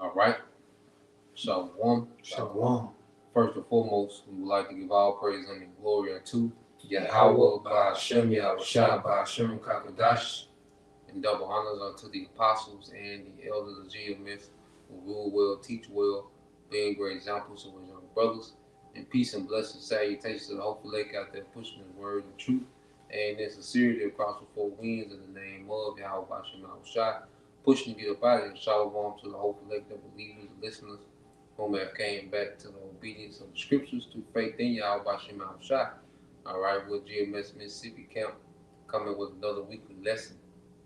All right. Shalom. Shalom. First and foremost, we would like to give all praise and glory unto Yahweh, Ba'ashem, Yahushua, Ba'ashem, Kakadash, and double honors unto the apostles and the elders of GMS who rule well, teach well, being great examples of his young brothers. And peace and blessings, salutations to the hopeful lake out there pushing his word and truth and in sincerity across the four winds in the name of Yahweh, Ba'ashem, Yahushua, pushing to get up out of here. Shalom to the hopeful lake, the believers, the listeners, whom have came back to the obedience of the scriptures through faith in Yahweh Bashim Shai. All right, with GMS Mississippi Camp coming with another weekly lesson.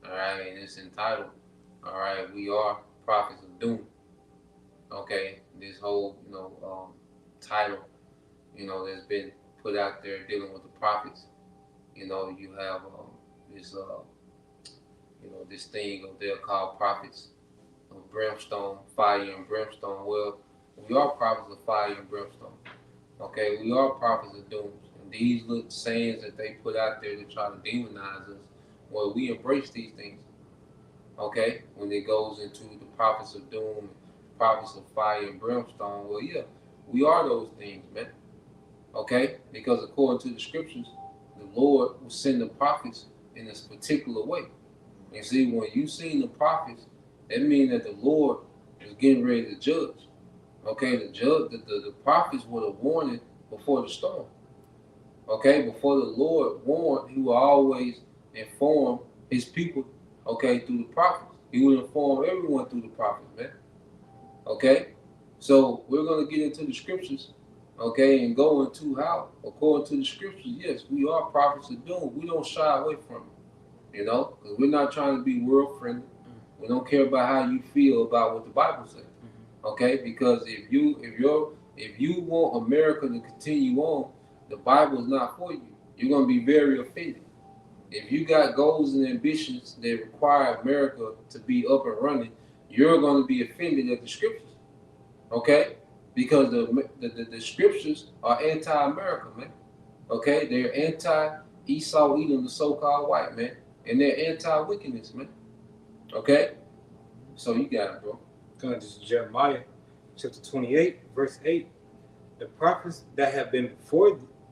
All right, and it's entitled, all right, we are prophets of doom. Okay, this whole, title, that's been put out there dealing with the prophets. You have this, this thing of they're called prophets of brimstone, fire and brimstone. Well, we are prophets of fire and brimstone. Okay, we are prophets of doom. And these little sayings that they put out there to try to demonize us, well, we embrace these things. Okay, when it goes into the prophets of doom, prophets of fire and brimstone, well, yeah, we are those things, man. Okay, because according to the scriptures, the Lord will send the prophets in this particular way. And see, when you seen the prophets, that means that the Lord is getting ready to judge. Okay, the prophets were the warning before the storm. Okay, before the Lord warned, he will always inform his people, okay, through the prophets. He will inform everyone through the prophets, man. Okay? So we're gonna get into the scriptures, okay, and go into how, according to the scriptures, yes, we are prophets of doom. We don't shy away from it, because we're not trying to be world friendly. We don't care about how you feel about what the Bible says. Okay, because if you want America to continue on, the Bible is not for you. You're gonna be very offended. If you got goals and ambitions that require America to be up and running, you're gonna be offended at the scriptures. Okay, because the scriptures are anti-America, man. Okay, they're anti-Esau, Edom, the so-called white man, and they're anti-wickedness, man. Okay, so you got it, bro. This is Jeremiah chapter 28, verse 8. The prophets that have been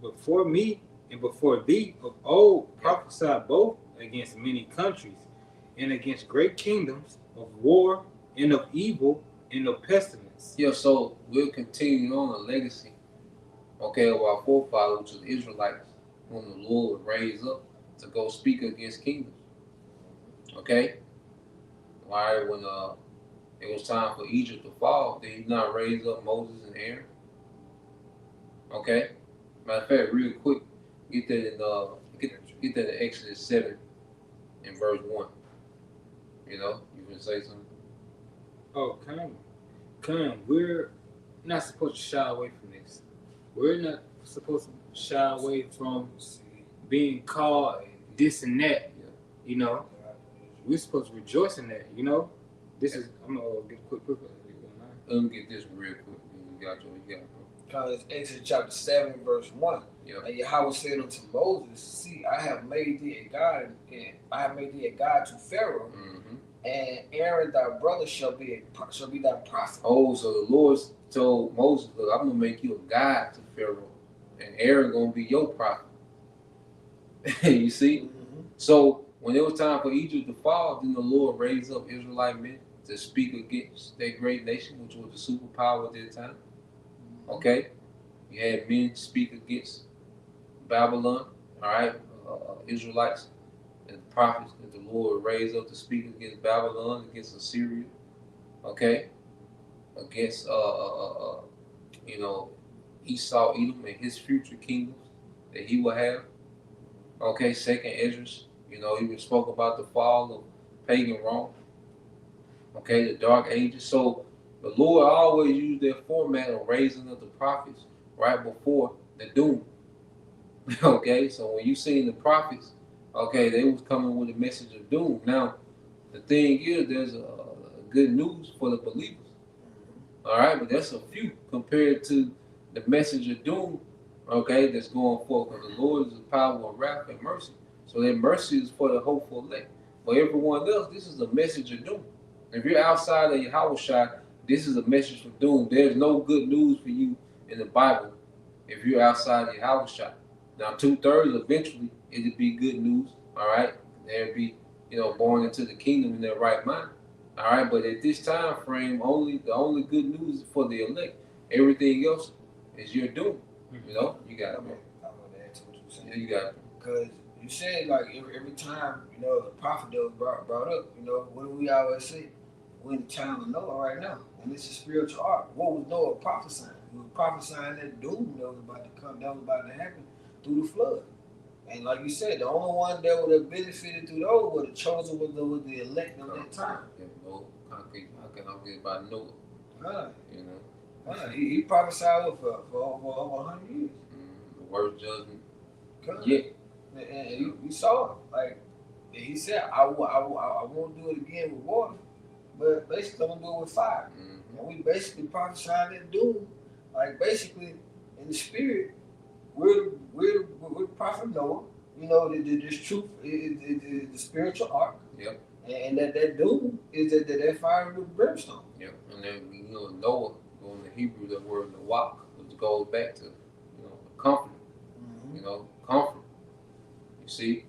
before me and before thee of old prophesied both against many countries and against great kingdoms of war and of evil and of pestilence. Yeah, so we're continuing on a legacy, okay, of our forefathers, which is the Israelites, whom the Lord raised up to go speak against kingdoms. Okay? Why, when it was time for Egypt to fall, did he not raise up Moses and Aaron? Okay? Matter of fact, real quick, get that in get that in Exodus 7 in verse 1. You can say something? Oh, come. We're not supposed to shy away from this. We're not supposed to shy away from being called this and that. We're supposed to rejoice in that. This is. I'm gonna get a quick. Let me get this real quick. You got it. Because Exodus chapter 7, verse 1. Yep. And Yahweh said unto Moses, see, I have made thee a God, and I have made thee a God to Pharaoh, and Aaron thy brother shall be thy prophet. Oh, so the Lord told Moses, look, I'm gonna make you a God to Pharaoh, and Aaron gonna be your prophet. You see? So when it was time for Egypt to fall, then the Lord raised up Israelite men to speak against that great nation, which was the superpower at that time. Okay? You had men speak against Babylon, all right? Israelites and prophets that the Lord raised up to speak against Babylon, against Assyria, okay? Against, Esau, Edom, and his future kingdoms that he will have. Okay, second Esdras, you know, even spoke about the fall of pagan Rome. Okay, the dark ages. So the Lord always used that format of raising up the prophets right before the doom. Okay, so when you seen the prophets, okay, they was coming with a message of doom. Now, the thing is, there's a good news for the believers. All right, but that's a few compared to the message of doom, okay, that's going forth. Because the Lord is the power of wrath and mercy. So that mercy is for the hopeful elect. For everyone else, this is a message of doom. If you're outside of Yahushua, this is a message of doom. There's no good news for you in the Bible if you're outside of Yahushua. Now, 2/3 eventually it'll be good news. All right, they'll be, you know, born into the kingdom in their right mind. All right, but at this time frame, the only good news is for the elect. Everything else is your doom. You know, you got it. I'm gonna add to what you said. Yeah, you got it. Because you said like every time, you know, the prophet that was brought up, you know, what do we always say? We're in the time of Noah right now. And this is spiritual ark. What was Noah prophesying? He was prophesying that doom that was about to come, that was about to happen through the flood. And like you said, the only one that would have benefited through those were the chosen, was the elect of that time. Yeah, no, I can forget about Noah. Right. You know, Right. He prophesied for over 100 years. the worst judgment Come. yet. And you saw it. Like, and he said, I won't do it again with water, but basically I'm gonna do it with fire. Mm-hmm. And we basically prophesied that doom. Like basically in the spirit, we're the prophet Noah. You know, this truth is the spiritual ark. Yep. And that doom is that fire with brimstone. Yep. And then you know Noah, going to Hebrew, the word Nawak, which goes back to, you know, comfort. Mm-hmm. You know, comfort. You see?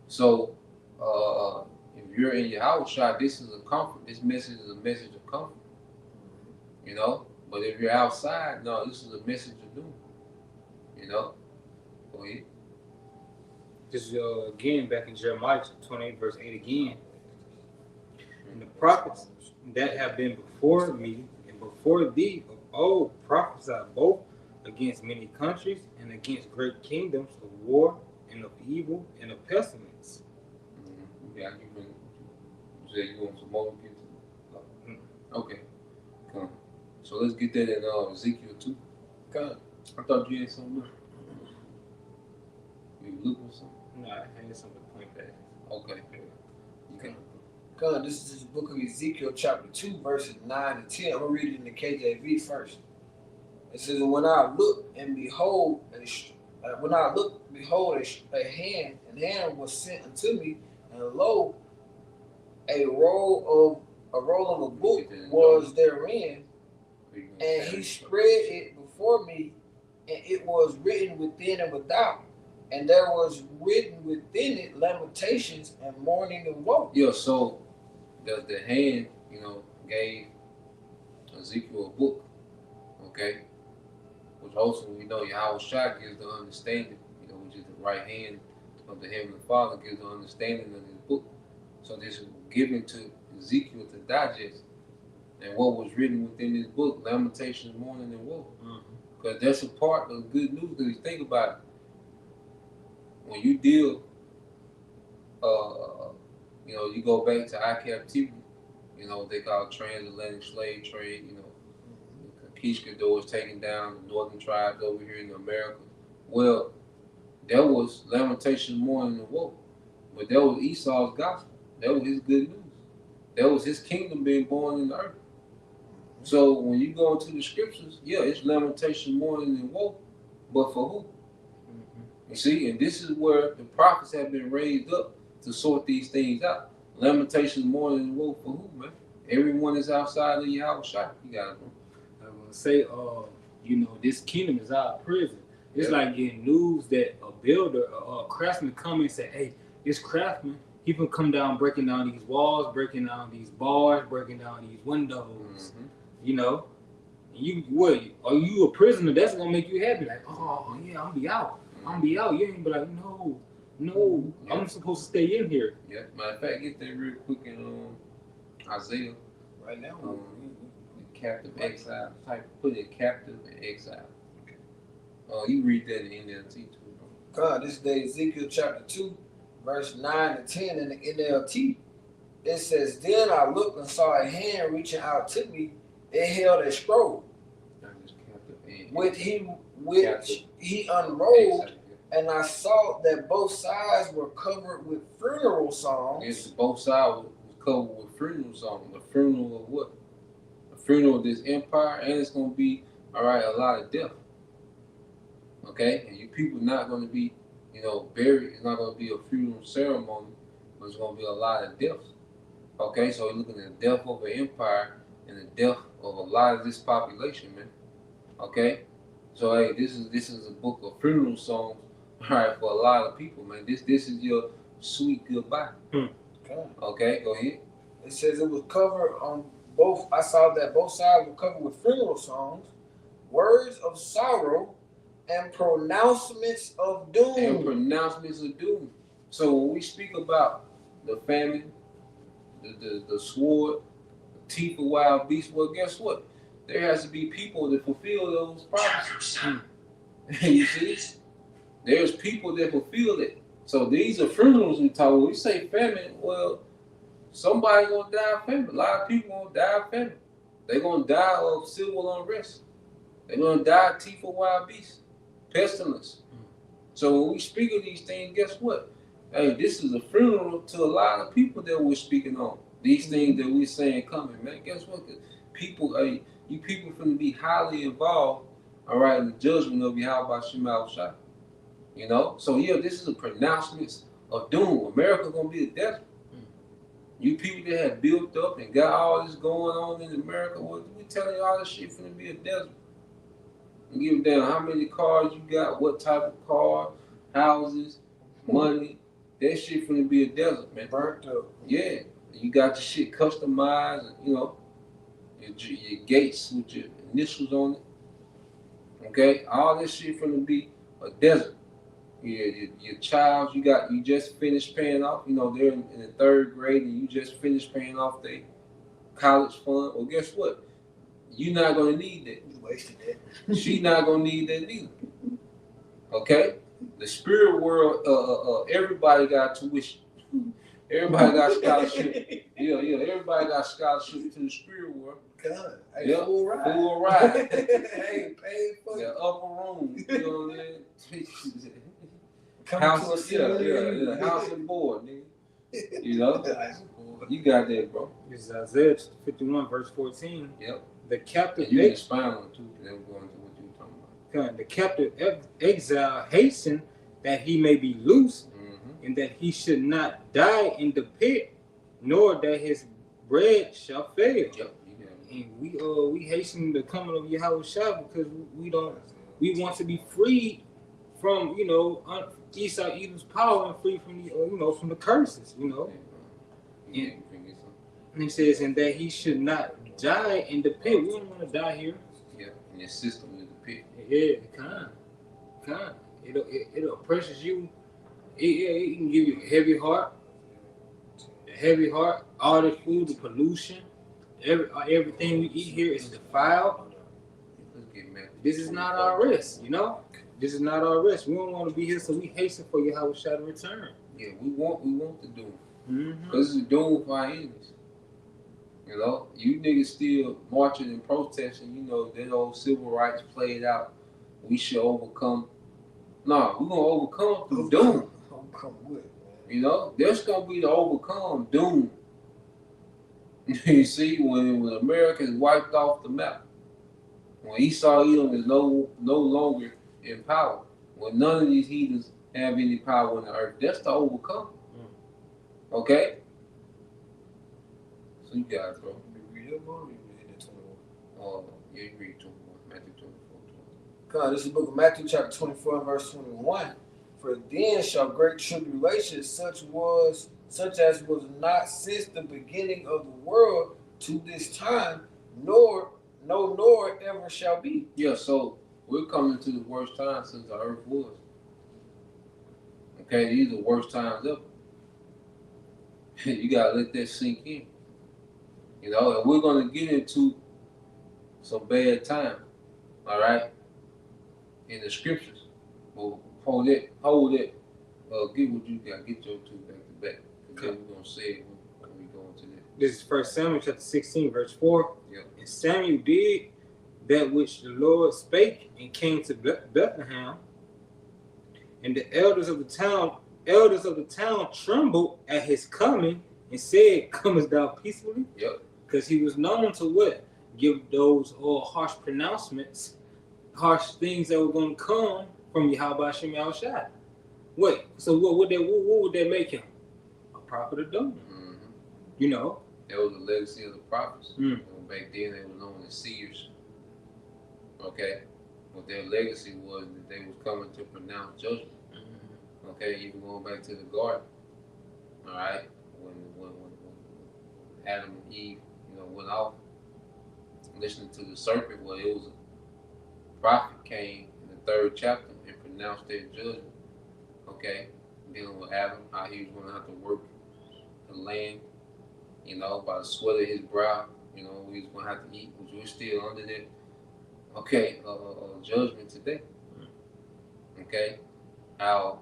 So if you're in your house shot, this is a comfort. This message is a message of comfort. You know? But if you're outside, no, this is a message of doom. You know? Go ahead. This is again back in Jeremiah 28 verse 8 again. And the prophets that have been before me and before thee of old prophesied both against many countries and against great kingdoms of war and of evil and of pestilence. Mm-hmm. Yeah, you said you want some more to get to? Mm-hmm. Okay. Come. So let's get that in Ezekiel 2. Come. I thought you had something else. You looking for something? No, I had something to point back. Okay. Okay. God, this is the book of Ezekiel, chapter 2, verses 9 and 10. I'm going to read it in the KJV first. It says, when I look and behold, a hand was sent unto me, and lo, a roll of a book was therein, and he spread it before me, and it was written within and without. And there was written within it lamentations and mourning and woe. Yeah, so the hand, you know, gave Ezekiel a book, okay? Which also we know Yahushua gives the understanding, you know, which is the right hand of the Heavenly Father, gives the understanding of this book. So this is given to Ezekiel to digest. And what was written within this book, lamentations, mourning, and woe. Because that's a part of good news. Because you think about it, when you deal, you know, you go back to our captivity, you know, they call transatlantic slave trade, you know, the Conquistadors taking down the northern tribes over here in America. Well, that was lamentation, mourning, and woe. But that was Esau's gospel. That was his good news. That was his kingdom being born in the earth. So when you go into the scriptures, yeah, it's lamentation, mourning, and woe. But for who? You see, and this is where the prophets have been raised up to sort these things out. Lamentation, mourning, and woe for who, man? Everyone is outside of Yahushua. You got it, bro. I will say, you know, this kingdom is our prison. It's like getting news that a builder, a craftsman come and say, hey, this craftsman, he can come down breaking down these walls, breaking down these bars, breaking down these windows, you know. Are you a prisoner? That's gonna make you happy. Like, oh yeah, I'm be out. You ain't be like, no, I'm supposed to stay in here. Yeah, matter of fact, get that real quick in Isaiah. Right now, The captive exile. Type, put it captive and exile. You read that in NLT too, bro. God, this day Ezekiel chapter 2, verse 9 and 10 in the NLT. It says, Then I looked and saw a hand reaching out to me. It held a scroll, which he unrolled, and I saw that both sides were covered with funeral songs. Yes, both sides was covered with funeral songs. The funeral of what? The funeral of this empire, and it's gonna be a lot of death. Okay, and you people not gonna be, buried. It's not gonna be a funeral ceremony, but it's gonna be a lot of deaths. Okay, so you're looking at the death of an empire and the death of a lot of this population, man. Okay, so hey, this is a book of funeral songs, for a lot of people, man. This is your sweet goodbye. Okay, go ahead. It says it was covered on both. I saw that both sides were covered with funeral songs, words of sorrow, and pronouncements of doom. So when we speak about the famine, the sword, the teeth of wild beasts, well, guess what? There has to be people that fulfill those prophecies. You see? There's people that fulfill it. So these are funerals we talk. When we say famine, well, somebody gonna die of famine. A lot of people gonna die of famine. They're gonna die of civil unrest. They're gonna die of teeth of wild beasts, pestilence. So when we speak of these things, guess what? Hey, this is a funeral to a lot of people that we're speaking on. These things that we're saying coming, man. Guess what? People, you people finna be highly involved, in the judgment of Yahweh Shema Shai. So yeah, this is a pronouncement of doom. America gonna be a desert. You people that have built up and got all this going on in America, we telling you all this shit finna be a desert. And give a damn how many cars you got, what type of car, houses, money. That shit finna be a desert, man. Burnt up. Yeah. You got your shit customized, your gates with your initials on it. Okay? All this shit finna be a desert. Your child, you just finished paying off, they're in the 3rd grade and you just finished paying off their college fund. Well, guess what? You're not gonna need that. You wasted that. She's not gonna need that neither. Okay? The spirit world, everybody got tuition. Everybody got scholarship. Yeah, everybody got scholarship to the spirit world. God, Full ride. Hey, paid for the upper room. You know what I mean? House, house and board, nigga. You got that, bro. This is Isaiah 51, verse 14. Yep. The captive. You expound on too, because they were going to what you were talking about. The captive exile hasten that he may be loose, and that he should not die in the pit, nor that his bread shall fail. Yep. And we hasten the coming of Yahweh Shah because we want to be freed from Esau Edom's power and free from the from the curses. And he says, and that he should not die in the pit. We don't want to die here. Yeah, and your system is the pit. Yeah, kind. It oppresses you. It can give you a heavy heart. All the food, the pollution, everything we eat here is defiled. This is not our rest, This is not our rest. We don't want to be here, so we hasten for Yahweh Shah to return. Yeah, we want the doom. Because it's a doom for our enemies. You niggas still marching and protesting, that old civil rights played out. We should overcome. No, we're going to overcome through doom. Overcome what? There's going to be the overcome doom. You see, when America is wiped off the map, when Esau Edom is no longer in power, when none of these heathens have any power on the earth, that's the overcome. Okay? So you got it, bro. Read it, bro. Read it, 21. Yeah, you read 21, Matthew 24, 20. God, this is the book of Matthew, chapter 24, and verse 21. For then shall great tribulation, such as was not since the beginning of the world to this time, nor ever shall be. Yeah, so we're coming to the worst time since the earth was. Okay, these are the worst times ever. You gotta let that sink in. And we're gonna get into some bad time. All right. in the scriptures. Well, hold it. Get what you got. Get your two back to back. Because then we're gonna say it when we go into that. This is 1 Samuel chapter 16, verse 4. Yep. And Samuel did that which the Lord spake, and came to Bethlehem. And the elders of the town trembled at his coming, and said, "Comest thou peacefully?" Yep. Because he was known to what? Give those harsh pronouncements, harsh things that were going to come from Yahweh Hashem Yahushua. What? So what would that make him? A prophet of doom. Mm-hmm. You know? That was the legacy of the prophets. Mm. Back then, they were known as seers. Okay? What their legacy was that they was coming to pronounce judgment. Mm-hmm. Okay? Even going back to the garden. All right? When Adam and Eve, went off, listening to the serpent, well, it was a prophet came in the 3rd chapter and pronounced their judgment. Okay? Dealing with Adam, how he was going to have to work the land, by the sweat of his brow, he was going to have to eat, which we're still under that, judgment today. Okay? How,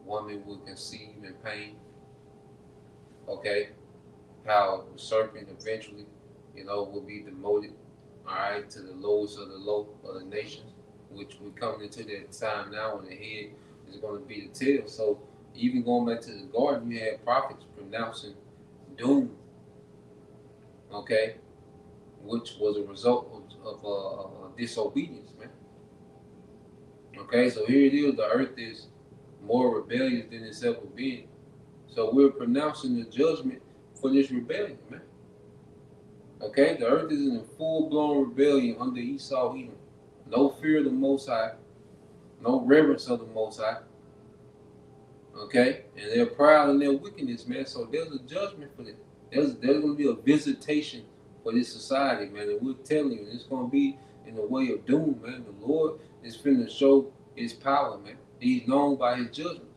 woman would conceive in pain. Okay? How the serpent eventually, will be demoted, all right, to the lowest of the low of the nations, which we're coming into that time now when the head is going to be the tail. So even going back to the garden, you had prophets pronouncing doom, okay, which was a result of disobedience, man. Okay, so here it is, the earth is more rebellious than it's ever been. So we're pronouncing the judgment for this rebellion, man. Okay, the earth is in full-blown rebellion under Esau Edom. No fear of the Most High, no reverence of the Most High. Okay, and they're proud in their wickedness, man. So there's a judgment for them. There's going to be a visitation for this society, man. And we're telling you, it's going to be in the way of doom, man. The Lord is finna show His power, man. He's known by His judgments.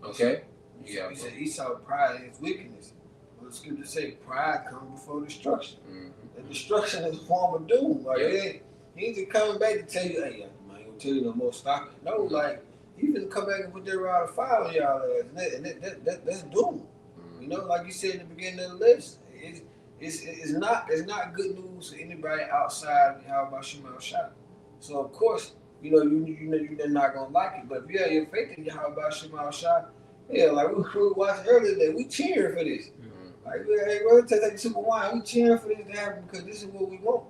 Okay. Yeah. He said Esau pride and his wickedness. The scripture say pride comes before destruction. Mm-hmm. And destruction is a form of doom. Like he ain't just coming back to tell you, hey, man, I ain't gonna tell you no more stock. No, like he gonna come back and put that rod of fire on y'all ass. And that's doom. Mm-hmm. Like you said in the beginning of the lesson, it's not good news for anybody outside of Yahweh Shema Shah. So of course, you're not gonna like it. But if you have your faith in Yahweh Shema Shah, like we watched earlier today, we cheering for this. Like, hey, we're taking super wine. We cheering for this to happen because this is what we want.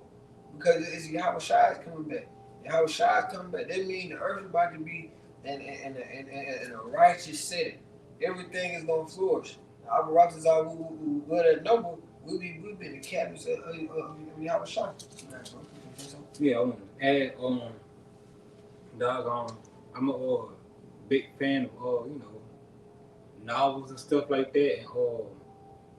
Because it's Yahweh Shai is coming back. Yahweh Shai is coming back. That means the earth is about to be in a righteous setting. Everything is going to flourish. Our righteous are who that number. We've been the cabinets of Yahweh Shai. Yeah, I want to add dog I'm a big fan of novels and stuff like that, and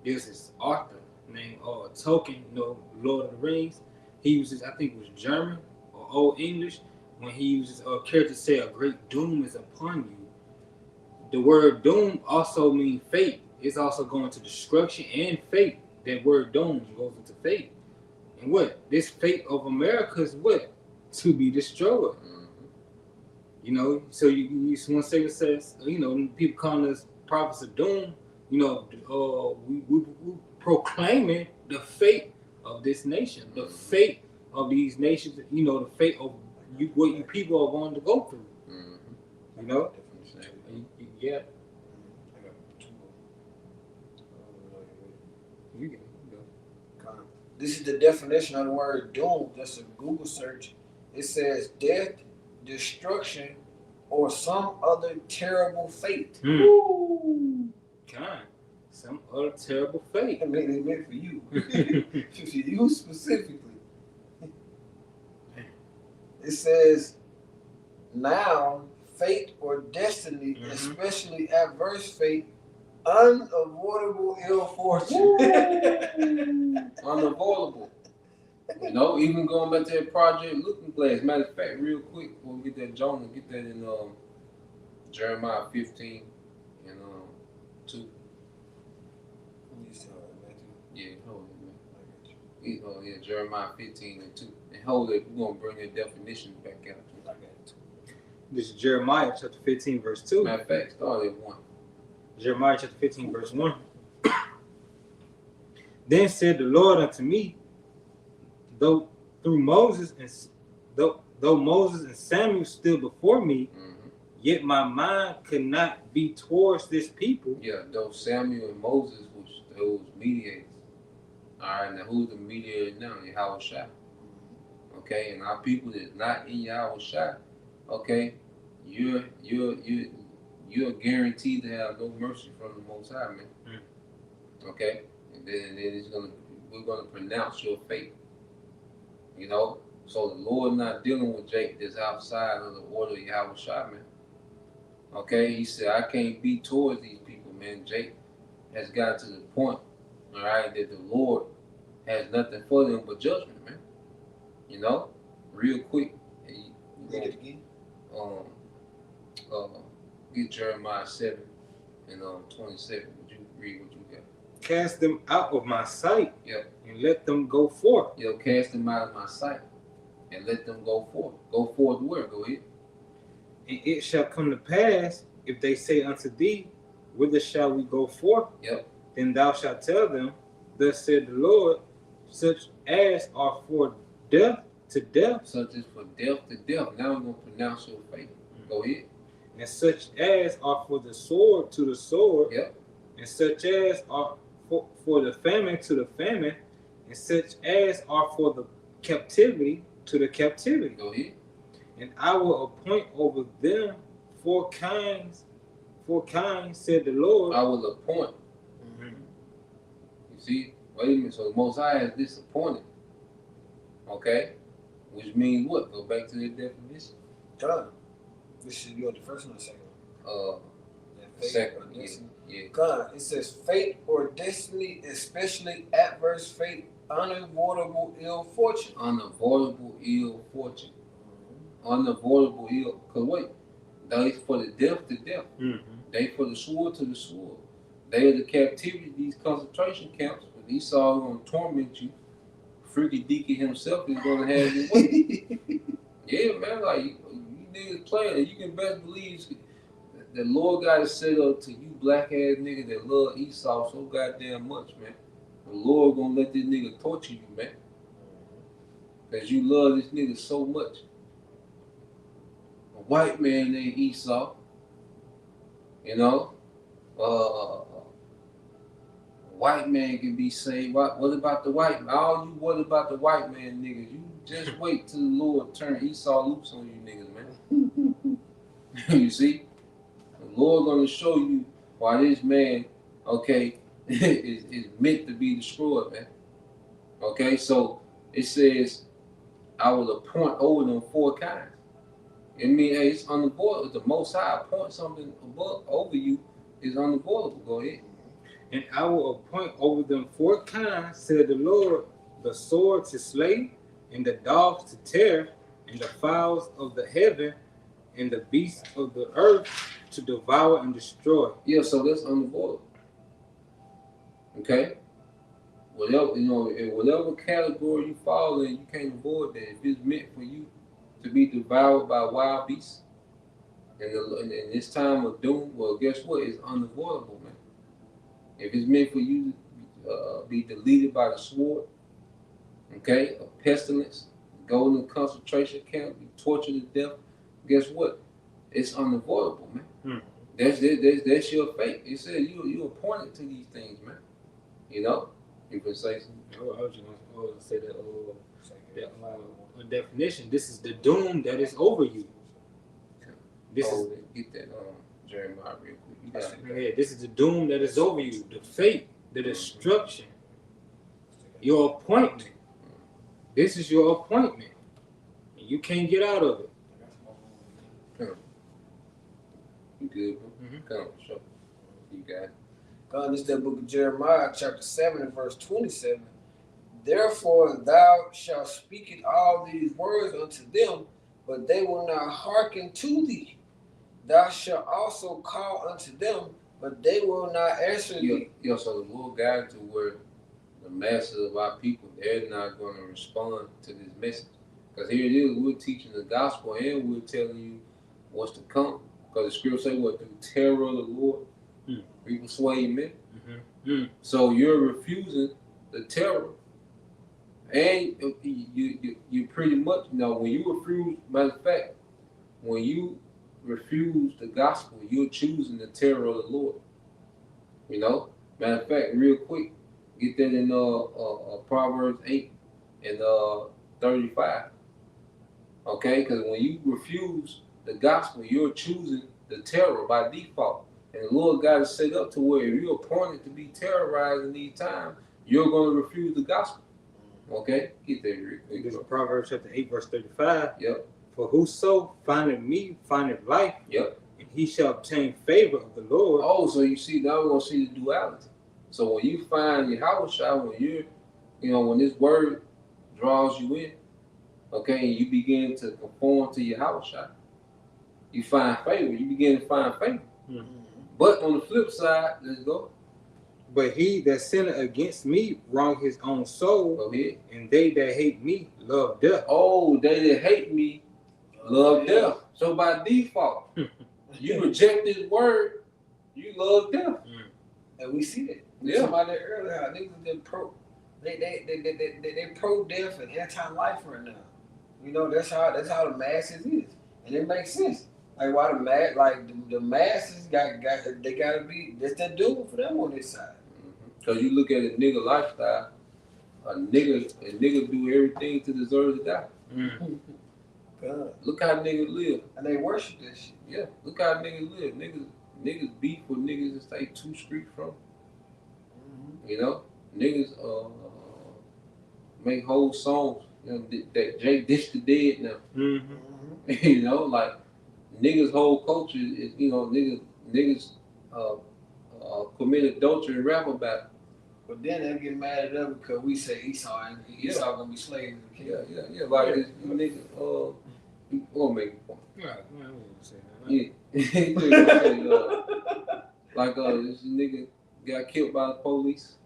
there's this author named Tolkien, Lord of the Rings. He uses, I think it was German or Old English, when he uses a character say a great doom is upon you. The word doom also means fate. It's also going to destruction and fate. That word doom goes into fate. And what? This fate of America is what? To be destroyed. Mm-hmm. So you one second says, people calling us prophets of doom, we proclaiming the fate of this nation, the fate of these nations, the fate of what you people are going to go through. Mm-hmm. Yeah. This is the definition of the word doom. Just a Google search. It says death, destruction, or some other terrible fate. God, some other terrible fate. I mean, it meant for you. For you specifically. It says, now, fate or destiny, especially adverse fate, unavoidable ill fortune. Unavoidable. Even going back to that Project Looking Glass. Matter of fact, real quick, we'll get that Jonah, get that in Jeremiah 15 and 2. Yeah, hold it, man. Jeremiah 15:2. And hold it, we're gonna bring the definition back out. This is Jeremiah chapter 15, verse 2. Matter of fact, start at 1. Jeremiah chapter 15, verse 1. Then said the Lord unto me, though Moses and Samuel stood before me, yet my mind could not be towards this people. Yeah, though Samuel and Moses was those mediators. All right, now who's the mediator now? Yahweh Shai. Okay, and our people that's not in Yahweh Shai, okay, you're guaranteed to have no mercy from the Most High, man. Okay, and then we're gonna pronounce your fate. You know, so the Lord not dealing with Jake that's outside of the order of Yahweh Shai, man. Okay, he said, I can't be towards these people, man. Jake has got to the point, all right, that the Lord has nothing for them but judgment, man. You know, real quick. Read it again. Get Jeremiah 7 and 27. Would you read what you got? Cast them out of my sight, Yep. and let them go forth. Cast them out of my sight and let them go forth. Go forth where? Go ahead. And it shall come to pass, if they say unto thee, whither shall we go forth? Yep. Then thou shalt tell them, thus said the Lord, such as are for death to death, Such as for death to death. Now we're going to pronounce your fate. Go ahead. and such as are for the sword to the sword, Yep. and such as are for the famine to the famine, and such as are for the captivity to the captivity. Go ahead. And I will appoint over them four kinds, said the Lord. I will appoint. You see? Wait a minute. So the Most High is disappointed. Okay? Which means what? Go back to the definition. Done. This should be on the first one or second one? Second. Or destiny. Yeah. God, it says fate or destiny, especially adverse fate, unavoidable ill fortune. Unavoidable ill fortune. Unavoidable ill. Because wait, they for the death to death. They for the sword to the sword. They are the captivity, these concentration camps. When Esau is going to torment you, Freaky Deaky himself is going to have his way. Yeah, man, like you niggas playing, you can best believe the Lord got it set up to you black ass niggas that love Esau so goddamn much, man. The Lord gonna let this nigga torture you, man. Cause you love this nigga so much. A white man named Esau, you know, a white man can be saved. What about the white man? All you what about the white man niggas? You just wait till the Lord turn Esau loose on you niggas, man. You see? The Lord gonna show you why this man, okay, is meant to be destroyed, man. Okay, so it says, I will appoint over them four kinds. It means hey, it's unavoidable. The Most High appoint something above over you is unavoidable. Go ahead. And I will appoint over them four kinds, said the Lord, the sword to slay, and the dogs to tear, and the fowls of the heaven, and the beasts of the earth to devour and destroy. Yeah, so that's unavoidable. Okay? Whatever, in whatever category you fall in, you can't avoid that. If it's meant for you to be devoured by wild beasts, and this time of doom, well, guess what? It's unavoidable, man. If it's meant for you to be deleted by the sword, okay, a pestilence, go in the concentration camp, be tortured to death, guess what? It's unavoidable, man. That's your fate. It said you appointed to these things, man. You know? You can say something. I was just going to say that definition. This is the doom that is over you. This is get that Jeremiah real quick. this is the doom that is over you, the fate, the destruction, your appointment. This is your appointment. And you can't get out of it. You good, bro? Come, show. You got it. God, this is the book of Jeremiah, chapter 7 and verse 27. Therefore thou shalt speak it all these words unto them, but they will not hearken to thee. Thou shalt also call unto them, but they will not answer thee. So the Lord guided to where the masses of our people, they're not going to respond to this message. Because here it is, we're teaching the gospel and we're telling you what's to come. Because the scripture say what? Through terror of the Lord, we persuade men. So you're refusing the terror. And you pretty much, when you refuse, matter of fact, when you refuse the gospel, you're choosing the terror of the Lord. Matter of fact, real quick, get that in Proverbs 8 and 35. Okay, because when you refuse the gospel, you're choosing the terror by default. And the Lord got it set up to where if you're appointed to be terrorized in these times, you're going to refuse the gospel. Okay, get that real quick. This is Proverbs chapter 8, verse 35. Yep. For whoso findeth me findeth life, Yep. and he shall obtain favor of the Lord. Oh, so you see, now we're going to see the duality. So when you find your house, when you're, when this word draws you in, okay, and you begin to conform to your house, you find favor. You begin to find favor. But on the flip side, let's go. But he that sinneth against me wrong his own soul. Go ahead. And they that hate me love death. Oh, they that hate me love death. So by default, you reject this word, you love death. And we see that. We Yeah. talked about that earlier. How they pro death and anti-life right now. That's how the masses is, and it makes sense. Like why the masses they gotta be that's the doing for them on this side. Because you look at a nigga lifestyle, a nigga do everything to deserve to die. God. Look how niggas live. And they worship this shit. Yeah, look how niggas live. Niggas beef with niggas that stay 2 streets from. Niggas make whole songs. That Jake Dish the Dead now. Like niggas' whole culture is niggas commit adultery and rap about it. But then they get mad at them because we say Esau and Esau gonna be slaves of the king. Yeah. Like this nigga, he gonna make a point. Like this nigga got killed by the police.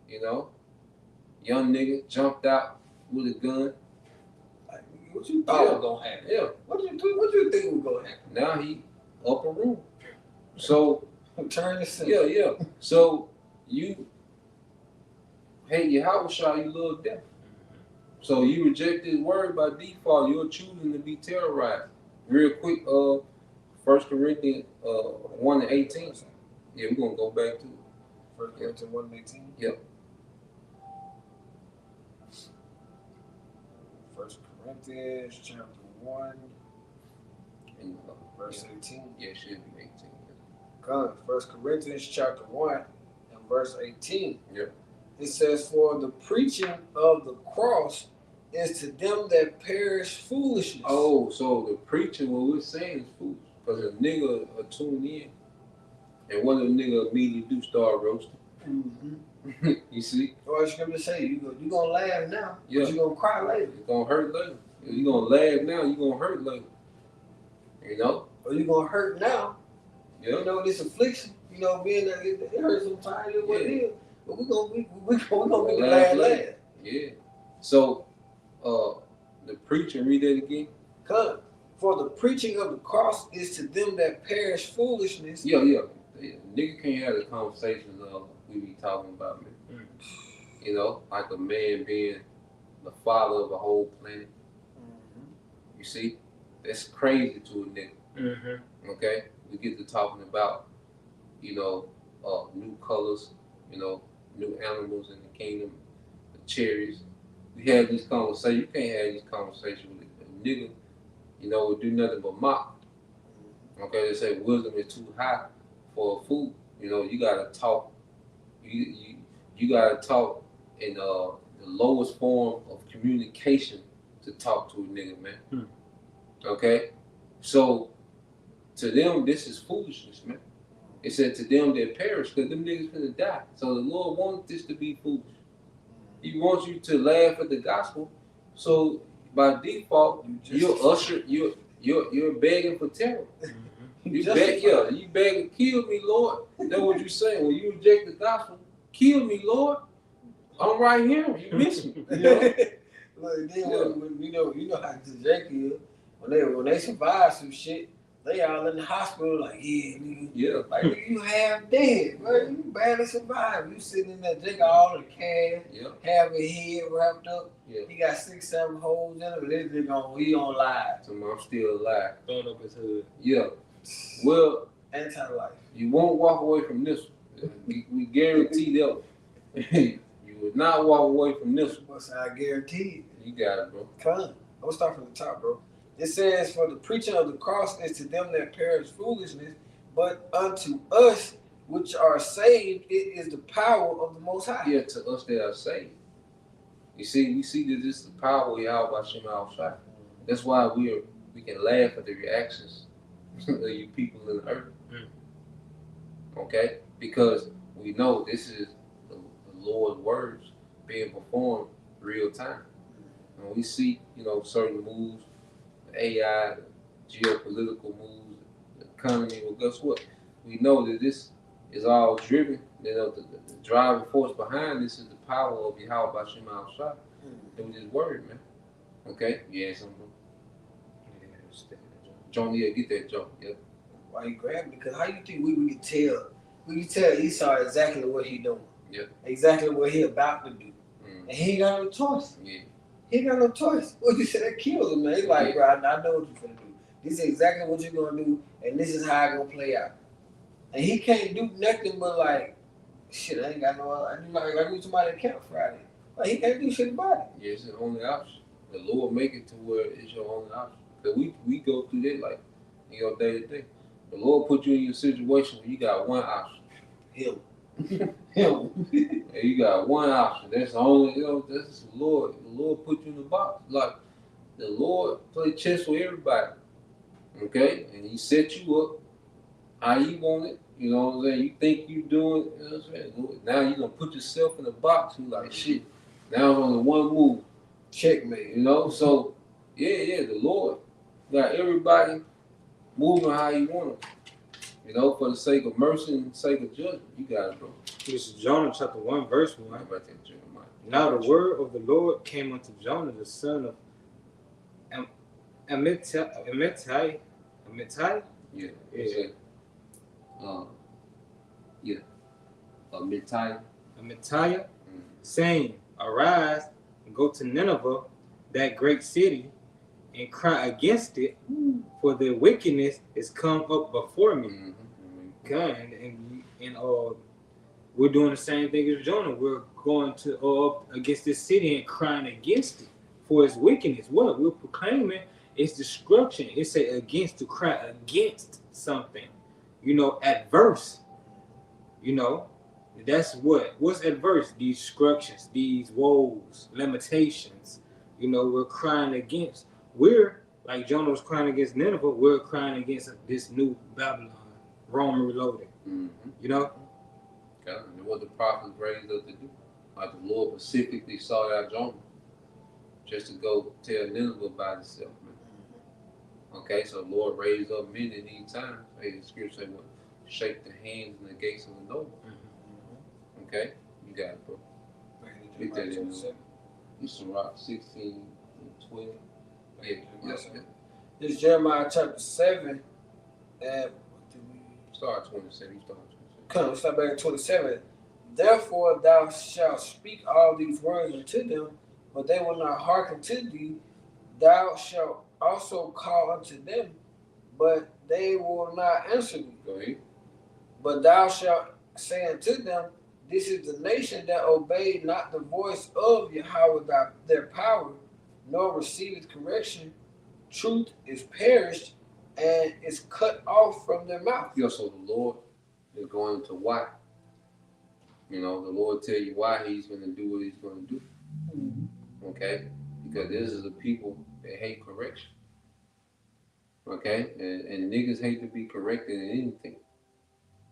Young nigga jumped out with a gun. Like, what you thought was gonna happen? Yeah. What you think was gonna happen? Now he up a room. So Turn the center. yeah. So you hate your house, you love death. So you reject this word by default. You're choosing to be terrorized. Real quick, 1 Corinthians 1:18. Yeah, we're gonna go back to it. 1 Corinthians 1:18. Yep. 1 Corinthians chapter 1, And, verse 18. Yeah, it should be 18. Come, 1 Corinthians chapter 1 and verse 18. Yep. It says, for the preaching of the cross is to them that perish foolishness. Oh, so the preaching, what we're saying is foolish. Because a nigga will tune in. And what a nigga immediately do? Start roasting. Mm-hmm. You see? Or it's going to say, you're going to laugh now, Yeah. but you're going to cry later. It's going to hurt later. You're going to laugh now, you're going to hurt later. Or you're going to hurt now. Yeah. This affliction, being that it hurts sometimes, it's what it is. But we're going to be Laugh glad later. later. Yeah. So, the preacher, read that again. Come. For the preaching of the cross is to them that perish foolishness. Yeah. Nigga can't have the conversations we be talking about, man. Like a man being the father of a whole planet. You see? That's crazy to a nigga. Okay? We get to talking about, new colors, new animals in the kingdom, the cherries. We have these conversations. You can't have these conversations with a nigga, would do nothing but mock. Okay, they say wisdom is too high for a fool. You gotta talk. You gotta talk in the lowest form of communication to talk to a nigga, man. Okay, so to them this is foolishness, man. It said to them that perish because them niggas gonna die. So the Lord wants this to be foolish. He wants you to laugh at the gospel. So by default, you're begging for terror. You begging, kill me, Lord. That's what you're saying. When you reject the gospel, kill me, Lord. I'm right here. You miss me. You know? Look, then when you know how Jake is. When they survive some shit, they all in the hospital like, yeah, nigga. Yeah. Like, nigga, you half dead, bro. You barely survived. You sitting in there, Jake got all the cash, Yeah. half his head wrapped up. Yeah. He got 6-7 holes in him, and this nigga he on live. So I'm still alive. Throwing up his hood. Yeah. Well, Anti-life. you won't walk away from this one. We guarantee that. You would not walk away from this one. What's I guarantee it. You got it, bro. Come on. I'm gonna start from the top, bro. It says, for the preaching of the cross is to them that perish foolishness, but unto us which are saved, it is the power of the Most High. Yeah, to us that are saved. You see, we see that this is the power of Yahweh Shem Al-Shai. That's why we can laugh at the reactions of you people in the earth. Okay? Because we know this is the Lord's words being performed real time. When we see, certain moves, the AI, the geopolitical moves, the economy, well, guess what? We know that this is all driven. The driving force behind this is the power of Yahweh Shem Al-Shai. Through this word, man. Okay? Yeah, something. John, yeah, get that, John. Yep. Why you grab it? Because how you think we can tell? We can tell Esau exactly what he doing. Yep. Exactly what he about to do. Mm. And he ain't got no choice. Yeah. He ain't got no choice. What you said, that kills him, man. He's like, bro, I know what you're gonna do. This is exactly what you're gonna do, and this is how it's gonna play out. And he can't do nothing but like, shit, I ain't got no other. I knew somebody at Camp Friday. Like, he can't do shit about it. Yeah, it's the only option. The Lord make it to where it's your only option. Because we go through that like in your day to day. The Lord put you in your situation where you got one option. Him. And you got one option. That's the only, that's the Lord. The Lord put you in the box. Like, the Lord play chess with everybody. Okay? And he set you up how you want it. You know what I'm saying? You think you doing, you know what I'm saying? Now you're going to put yourself in the box. You like, shit. Now it's only one move. Checkmate. So, yeah, the Lord got everybody moving how you want them. For the sake of mercy and the sake of judgment, you got it, bro. This is Jonah chapter 1, verse 1. How about that, Jeremiah? Now the word of the Lord came unto Jonah, the son of Amittai. Yeah. Amittai, saying, Arise and go to Nineveh, that great city, and cry against it, for their wickedness is come up before me. Okay, and we're doing the same thing as Jonah. We're going to up against this city and crying against it for its wickedness. What we're proclaiming is destruction. It's against, to cry against something, adverse. That's what's adverse. These destructions, these woes, limitations. We're crying against. We're like Jonah was crying against Nineveh. We're crying against this new Babylon, Rome reloaded. Okay. And what the prophets raised up to do. Like the Lord specifically sought out Jonah just to go tell Nineveh about itself, man. Okay, so the Lord raised up men in these times. Hey, the scripture said, shake the hands and the gates of the noble. Okay? You got it, bro. Get that in there. It's Sirach 16 and 12. Yeah. This is Jeremiah chapter 7. And Start 27. You start 27. Come, start back at 27. Therefore thou shalt speak all these words unto them, but they will not hearken to thee. Thou shalt also call unto them, but they will not answer thee. Go ahead. But thou shalt say unto them, this is the nation that obeyed not the voice of Yahweh their power, nor receiveth correction. Truth is perished and is cut off from their mouth. Yeah, so the Lord is going to why. The Lord tell you why he's going to do what he's going to do. Okay? Because this is a people that hate correction. Okay? And niggas hate to be corrected in anything.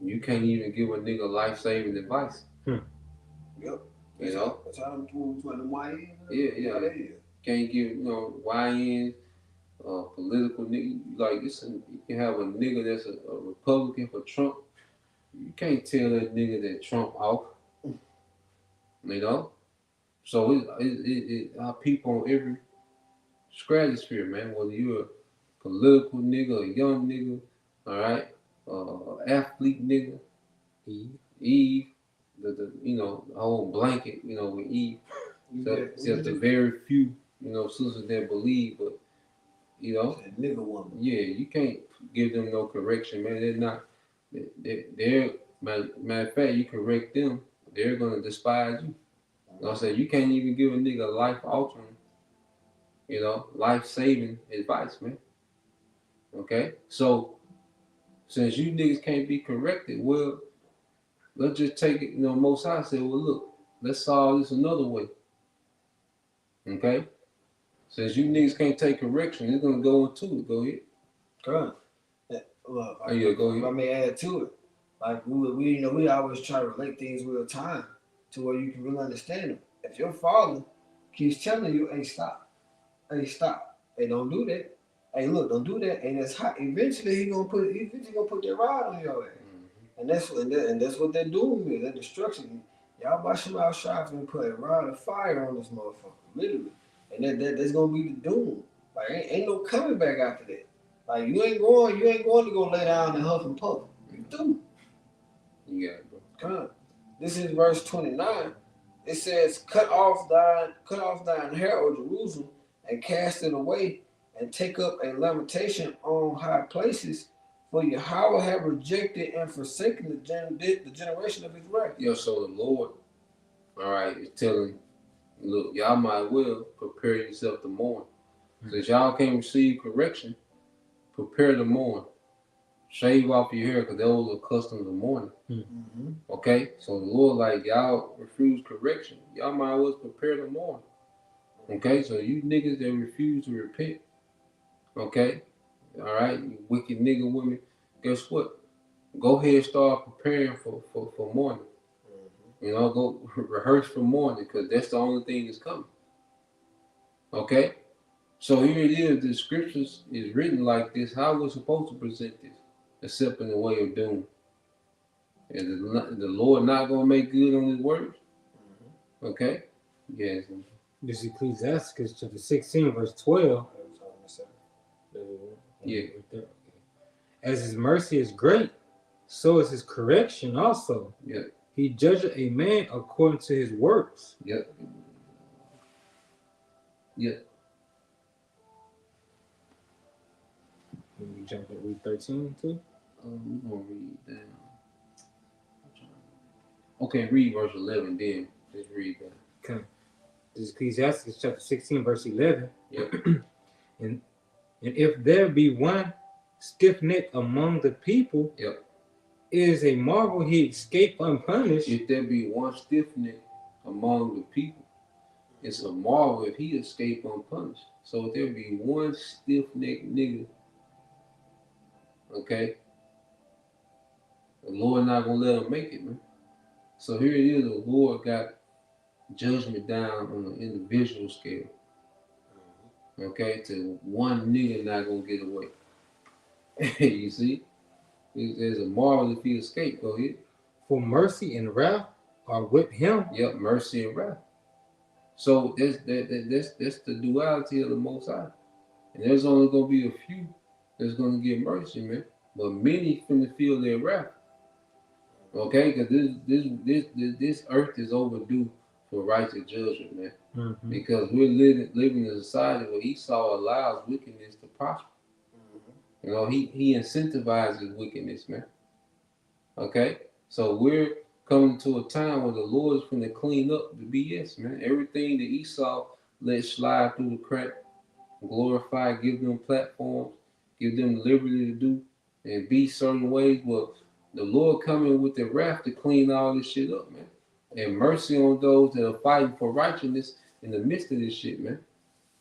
You can't even give a nigga life-saving advice. Yep. That's how I'm doing the YN. Yeah. Can't give, YN, political nigga. Like, you can have a nigga that's a Republican for Trump. You can't tell that nigga that Trump off. So I peep on every stratosphere, man. Whether you're a political nigga, a young nigga, all right, athlete nigga, Eve, the the whole blanket, with Eve. So except the very few, sisters that believe, but nigga woman. yeah, you can't give them no correction, man. They're not. They're matter of fact, you correct them, they're gonna despise you. I said you can't even give a nigga life altering, life saving advice, man. Okay, so since you niggas can't be corrected, well, let's just take it. Most High said, well, look, let's solve this another way. Okay, since you niggas can't take correction, it's gonna go into it. Go ahead. Correct. Look, Oh, yeah, go ahead. if I may add to it, like we always try to relate things real time to where you can really understand them. If your father keeps telling you, "Hey, stop. Hey, don't do that. Hey, look, don't do that," and it's hot. Eventually, he's gonna put that rod on your ass, and that's what they're doing here. That destruction. Y'all watch him outside and put a rod of fire on this motherfucker, literally, and that's gonna be the doom. Like ain't no coming back after that. Like you ain't going to go lay down and huff and puff. You do. You got it, bro. Come on. This is verse 29. It says, cut off thine hair, O Jerusalem, and cast it away, and take up a lamentation on high places, for Yahweh have rejected and forsaken the generation of his wrath. So the Lord, all right, is telling, look, y'all might well prepare yourself to mourn. Since y'all can't receive correction, prepare to mourn. Shave off your hair, because those are customs of mourning. Mm-hmm. Okay? So the Lord, like, y'all refuse correction. Y'all might well prepare to mourn. Okay? So you niggas that refuse to repent, okay? All right? You wicked nigga women, guess what? Go ahead and start preparing for mourning. Mm-hmm. Go rehearse for mourning, because that's the only thing that's coming. Okay? So here it is. The scriptures is written like this. How we're supposed to present this, except in the way of doom. Is the Lord not going to make good on his words? Mm-hmm. Okay? Yes. This is Ecclesiastes chapter 16, verse 12. Yeah. As his mercy is great, so is his correction also. Yeah. He judgeth a man according to his works. Yep. Yeah. We jump at read 13 too. We're going to read down. Okay, read verse 11 then. Let's read that. Okay. This is Ecclesiastes chapter 16, verse 11. Yep. And if there be one stiff-necked among the people, Yep. it is a marvel he escaped unpunished. If there be one stiff-neck among the people, it's a marvel if he escape unpunished. So if there be one stiff-necked nigga, okay, the Lord not gonna let him make it, man. So here it is, the Lord got judgment down on an individual scale. Okay, to one nigga not gonna get away. You see? There's a marvel if he escape. Go ahead. For mercy and wrath are with him. Yep, mercy and wrath. So that's the duality of the Most High. And there's only gonna be a few that's gonna get mercy, man. But many finna feel their wrath. Okay, because this earth is overdue for righteous judgment, man. Mm-hmm. Because we're living in a society where Esau allows wickedness to prosper. Mm-hmm. He incentivizes wickedness, man. Okay, so we're coming to a time where the Lord is going to clean up the BS, man. Everything that Esau let slide through the crack, glorify, give them platforms, give them liberty to do and be certain ways. Well, the Lord coming with the wrath to clean all this shit up, man. And mercy on those that are fighting for righteousness in the midst of this shit, man.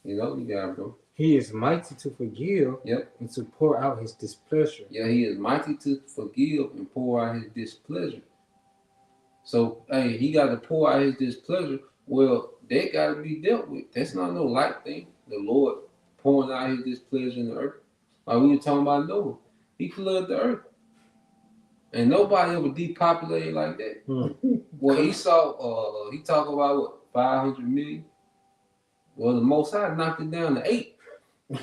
You got it, bro. He is mighty to forgive. Yep. And to pour out his displeasure. Yeah, he is mighty to forgive and pour out his displeasure. So, hey, he got to pour out his displeasure. Well, that got to be dealt with. That's not no light thing. The Lord pouring out his displeasure in the earth. Like we were talking about Noah. He flooded the earth. And nobody ever depopulated like that. Mm. Well, Esau, he talked about what? 500 million. Well, the Most High knocked it down to 8.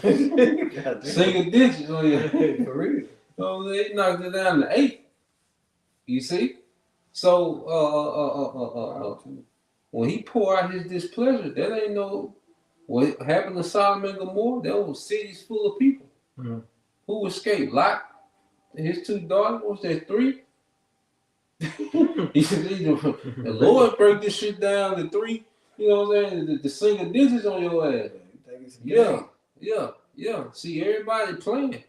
Single digits on you. For real. So they knocked it down to 8. You see? So when he poured out his displeasure, that ain't no what happened to Sodom and Gomorrah. There was cities full of people. Mhm. Who escaped? Lot and his 2 daughters. What's that? 3? He said, the Lord break this shit down to 3. You know what I'm saying? The single digits on your ass. Yeah. See, everybody playing.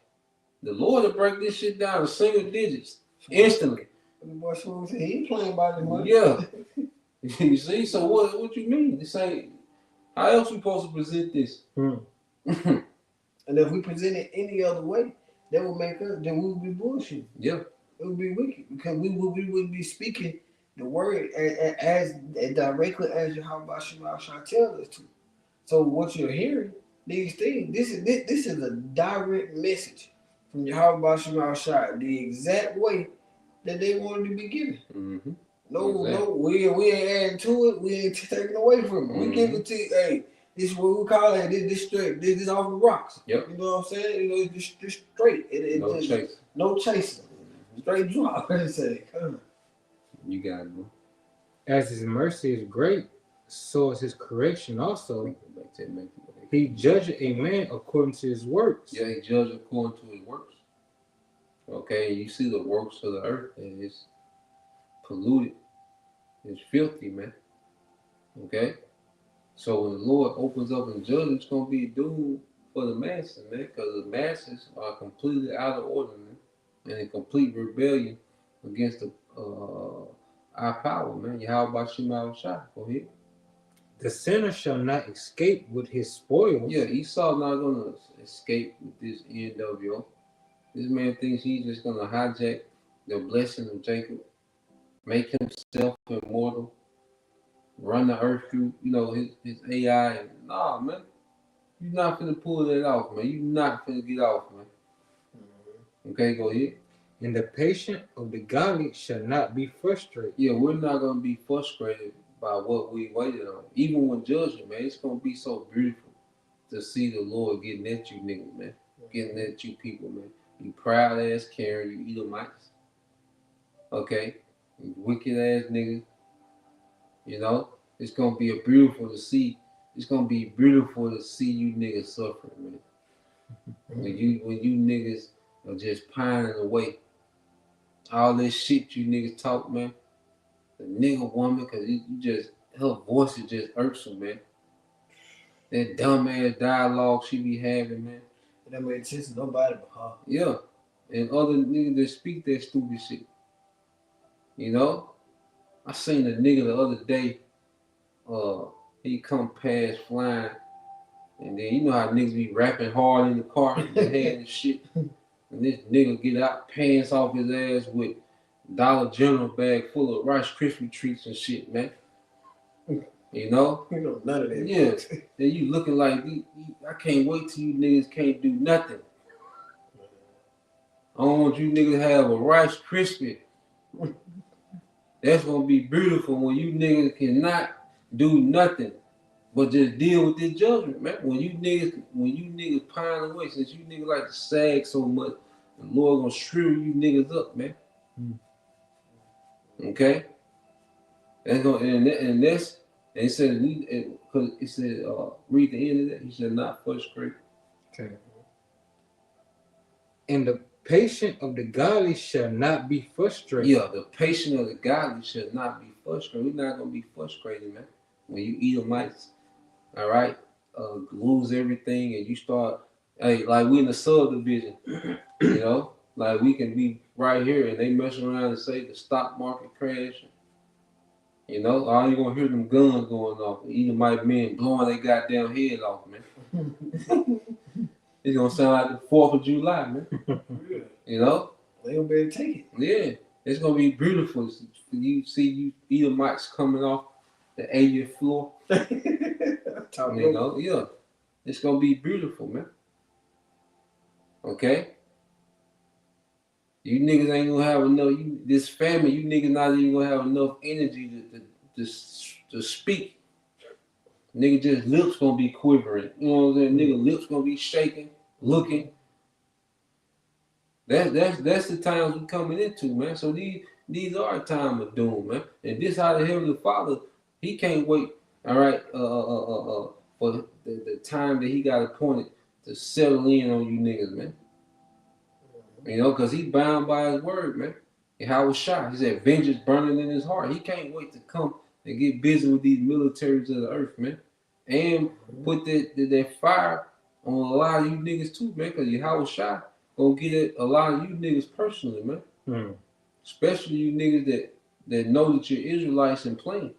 The Lord will break this shit down to single digits instantly. The boy Smooth said he ain't playing by the money. Yeah. You see? So what you mean? This ain't. How else we supposed to present this? And if we present it any other way, that would make us, then we would be bullshit. Yeah. It would be wicked because we would be speaking the word as directly as Yahweh Shema shall tell us to. So what you're hearing, these things, this is a direct message from Yahweh Shema Shah, the exact way that they wanted to be given. Mm-hmm. No, Exactly. we ain't adding to it. We ain't taking away from it. We give it to you. Hey, this is what we call it. This straight. This is off the rocks. Yep. You know what I'm saying? You know, just straight. No just, chase. no chasing. Straight drop. I say, come on. You got it, bro. As his mercy is great, so is his correction also. Make it. He judged a man according to his works. Yeah, he judged according to his works. Okay, you see the works of the earth, and it's polluted. It's filthy, man. Okay? So when the Lord opens up and judges, it's going to be doom for the masses, man, because the masses are completely out of order, man, and in complete rebellion against our power, man. Yahweh Shema Shah. Go ahead. The sinner shall not escape with his spoils. Yeah, Esau not going to escape with this NWO. This man thinks he's just going to hijack the blessing of Jacob, make himself immortal, run the earth through, his AI. And, nah, man. You're not finna pull that off, man. You're not finna get off, man. Okay, go ahead. And the patient of the godly shall not be frustrated. Yeah, we're not going to be frustrated by what we waited on. Even when judging, man, it's going to be so beautiful to see the Lord getting at you niggas, man. Getting at you people, man. You proud ass Karen, you Edomites. Okay? You wicked ass niggas. It's going to be beautiful to see. It's going to be beautiful to see you niggas suffering, man. When you niggas are just pining away. All this shit you niggas talk, man. The nigga woman, because her voice is just irksome, man. That dumb ass dialogue she be having, man. That made sense to nobody but her. Yeah. And other niggas that speak that stupid shit. I seen a nigga the other day, he come past flying, and then you know how niggas be rapping hard in the car in the head and shit. And this nigga get out, pants off his ass with Dollar General bag full of Rice Krispie treats and shit, man. You know none of that. Yeah. Then you looking like, I can't wait till you niggas can't do nothing. I don't want you niggas to have a Rice Krispie. That's gonna be beautiful when you niggas cannot do nothing but just deal with this judgment, man. When you niggas pine away, since you niggas like to sag so much, the Lord gonna shrivel you niggas up, man. Okay? That's gonna and it said because it said read the end of that. He said not frustrate. Okay. And the patient of the godly shall not be frustrated. Yeah, the patient of the godly shall not be frustrated. We're not gonna be frustrated, man. When you Edomites, all right, lose everything and you start, like we in the subdivision, like we can be right here and they mess around and say the stock market crash. All you gonna hear them guns going off. Edomite men blowing their goddamn head off, man. It's gonna sound like the 4th of July, man. They gonna be able to take it. Yeah, it's gonna be beautiful. You see you Edomites coming off the 80th floor. Yeah, it's gonna be beautiful, man. Okay, you niggas ain't gonna have enough. This family, you niggas not even gonna have enough energy to speak Nigga just lips gonna be quivering. You know what I'm saying? Nigga lips gonna be shaking, looking. That's the times we coming into, man. So these are a time of doom, man. And this how the Heavenly Father, he can't wait, all right, for the time that he got appointed to settle in on you niggas, man. You know, because he bound by his word, man. And how was shot. He said, vengeance burning in his heart. He can't wait to come and get busy with these militaries of the earth, man. And put that fire on a lot of you niggas too, man. Because Yahweh Shai gonna get a lot of you niggas personally, man. Especially you niggas that know that you're Israelites and plain.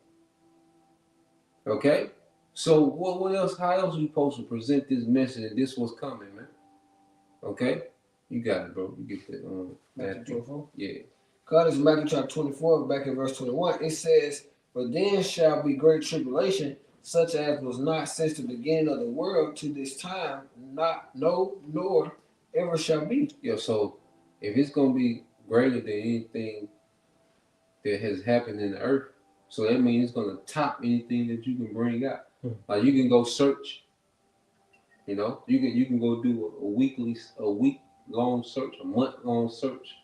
Okay? So what else? How else are we supposed to present this message that this was coming, man? Okay? You got it, bro. You get that. Matthew 24? Yeah. God is Matthew chapter 24, back in verse 21. It says, "For then shall be great tribulation, such as was not since the beginning of the world to this time, not no, nor ever shall be." Yeah, so if it's gonna be greater than anything that has happened in the earth, so that means it's gonna top anything that you can bring out. Like you can go search, you know, you can go do a week long search, a month long search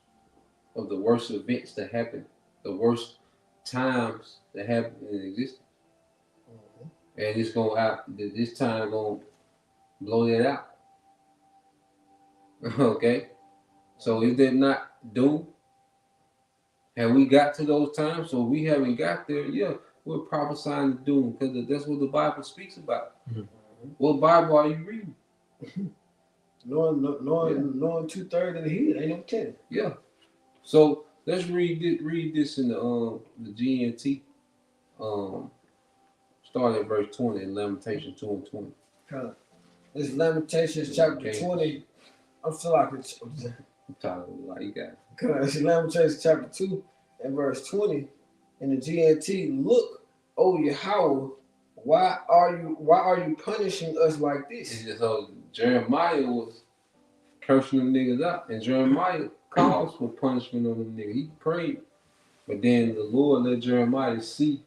of the worst events that happen, the worst times that happen in existence. And it's gonna out this time gonna blow that out. Okay? So is that not doom? Have we got to those times? So we haven't got there, yeah, we're prophesying the doom because that's what the Bible speaks about. What Bible are you reading? Knowing 2/3 of the heat, ain't no telling. Yeah. So let's read this in the GNT. Start at verse 20 in Lamentations 2 and 20. This is Lamentations chapter 20. I'm still like it's I'm tired of it, like you got it. It's Lamentations chapter 2 and verse 20 in the GNT. "Look, O Yahweh, why are you punishing us like this?" So Jeremiah was cursing them niggas out, and Jeremiah calls for punishment on them niggas. He prayed, but then the Lord let Jeremiah see,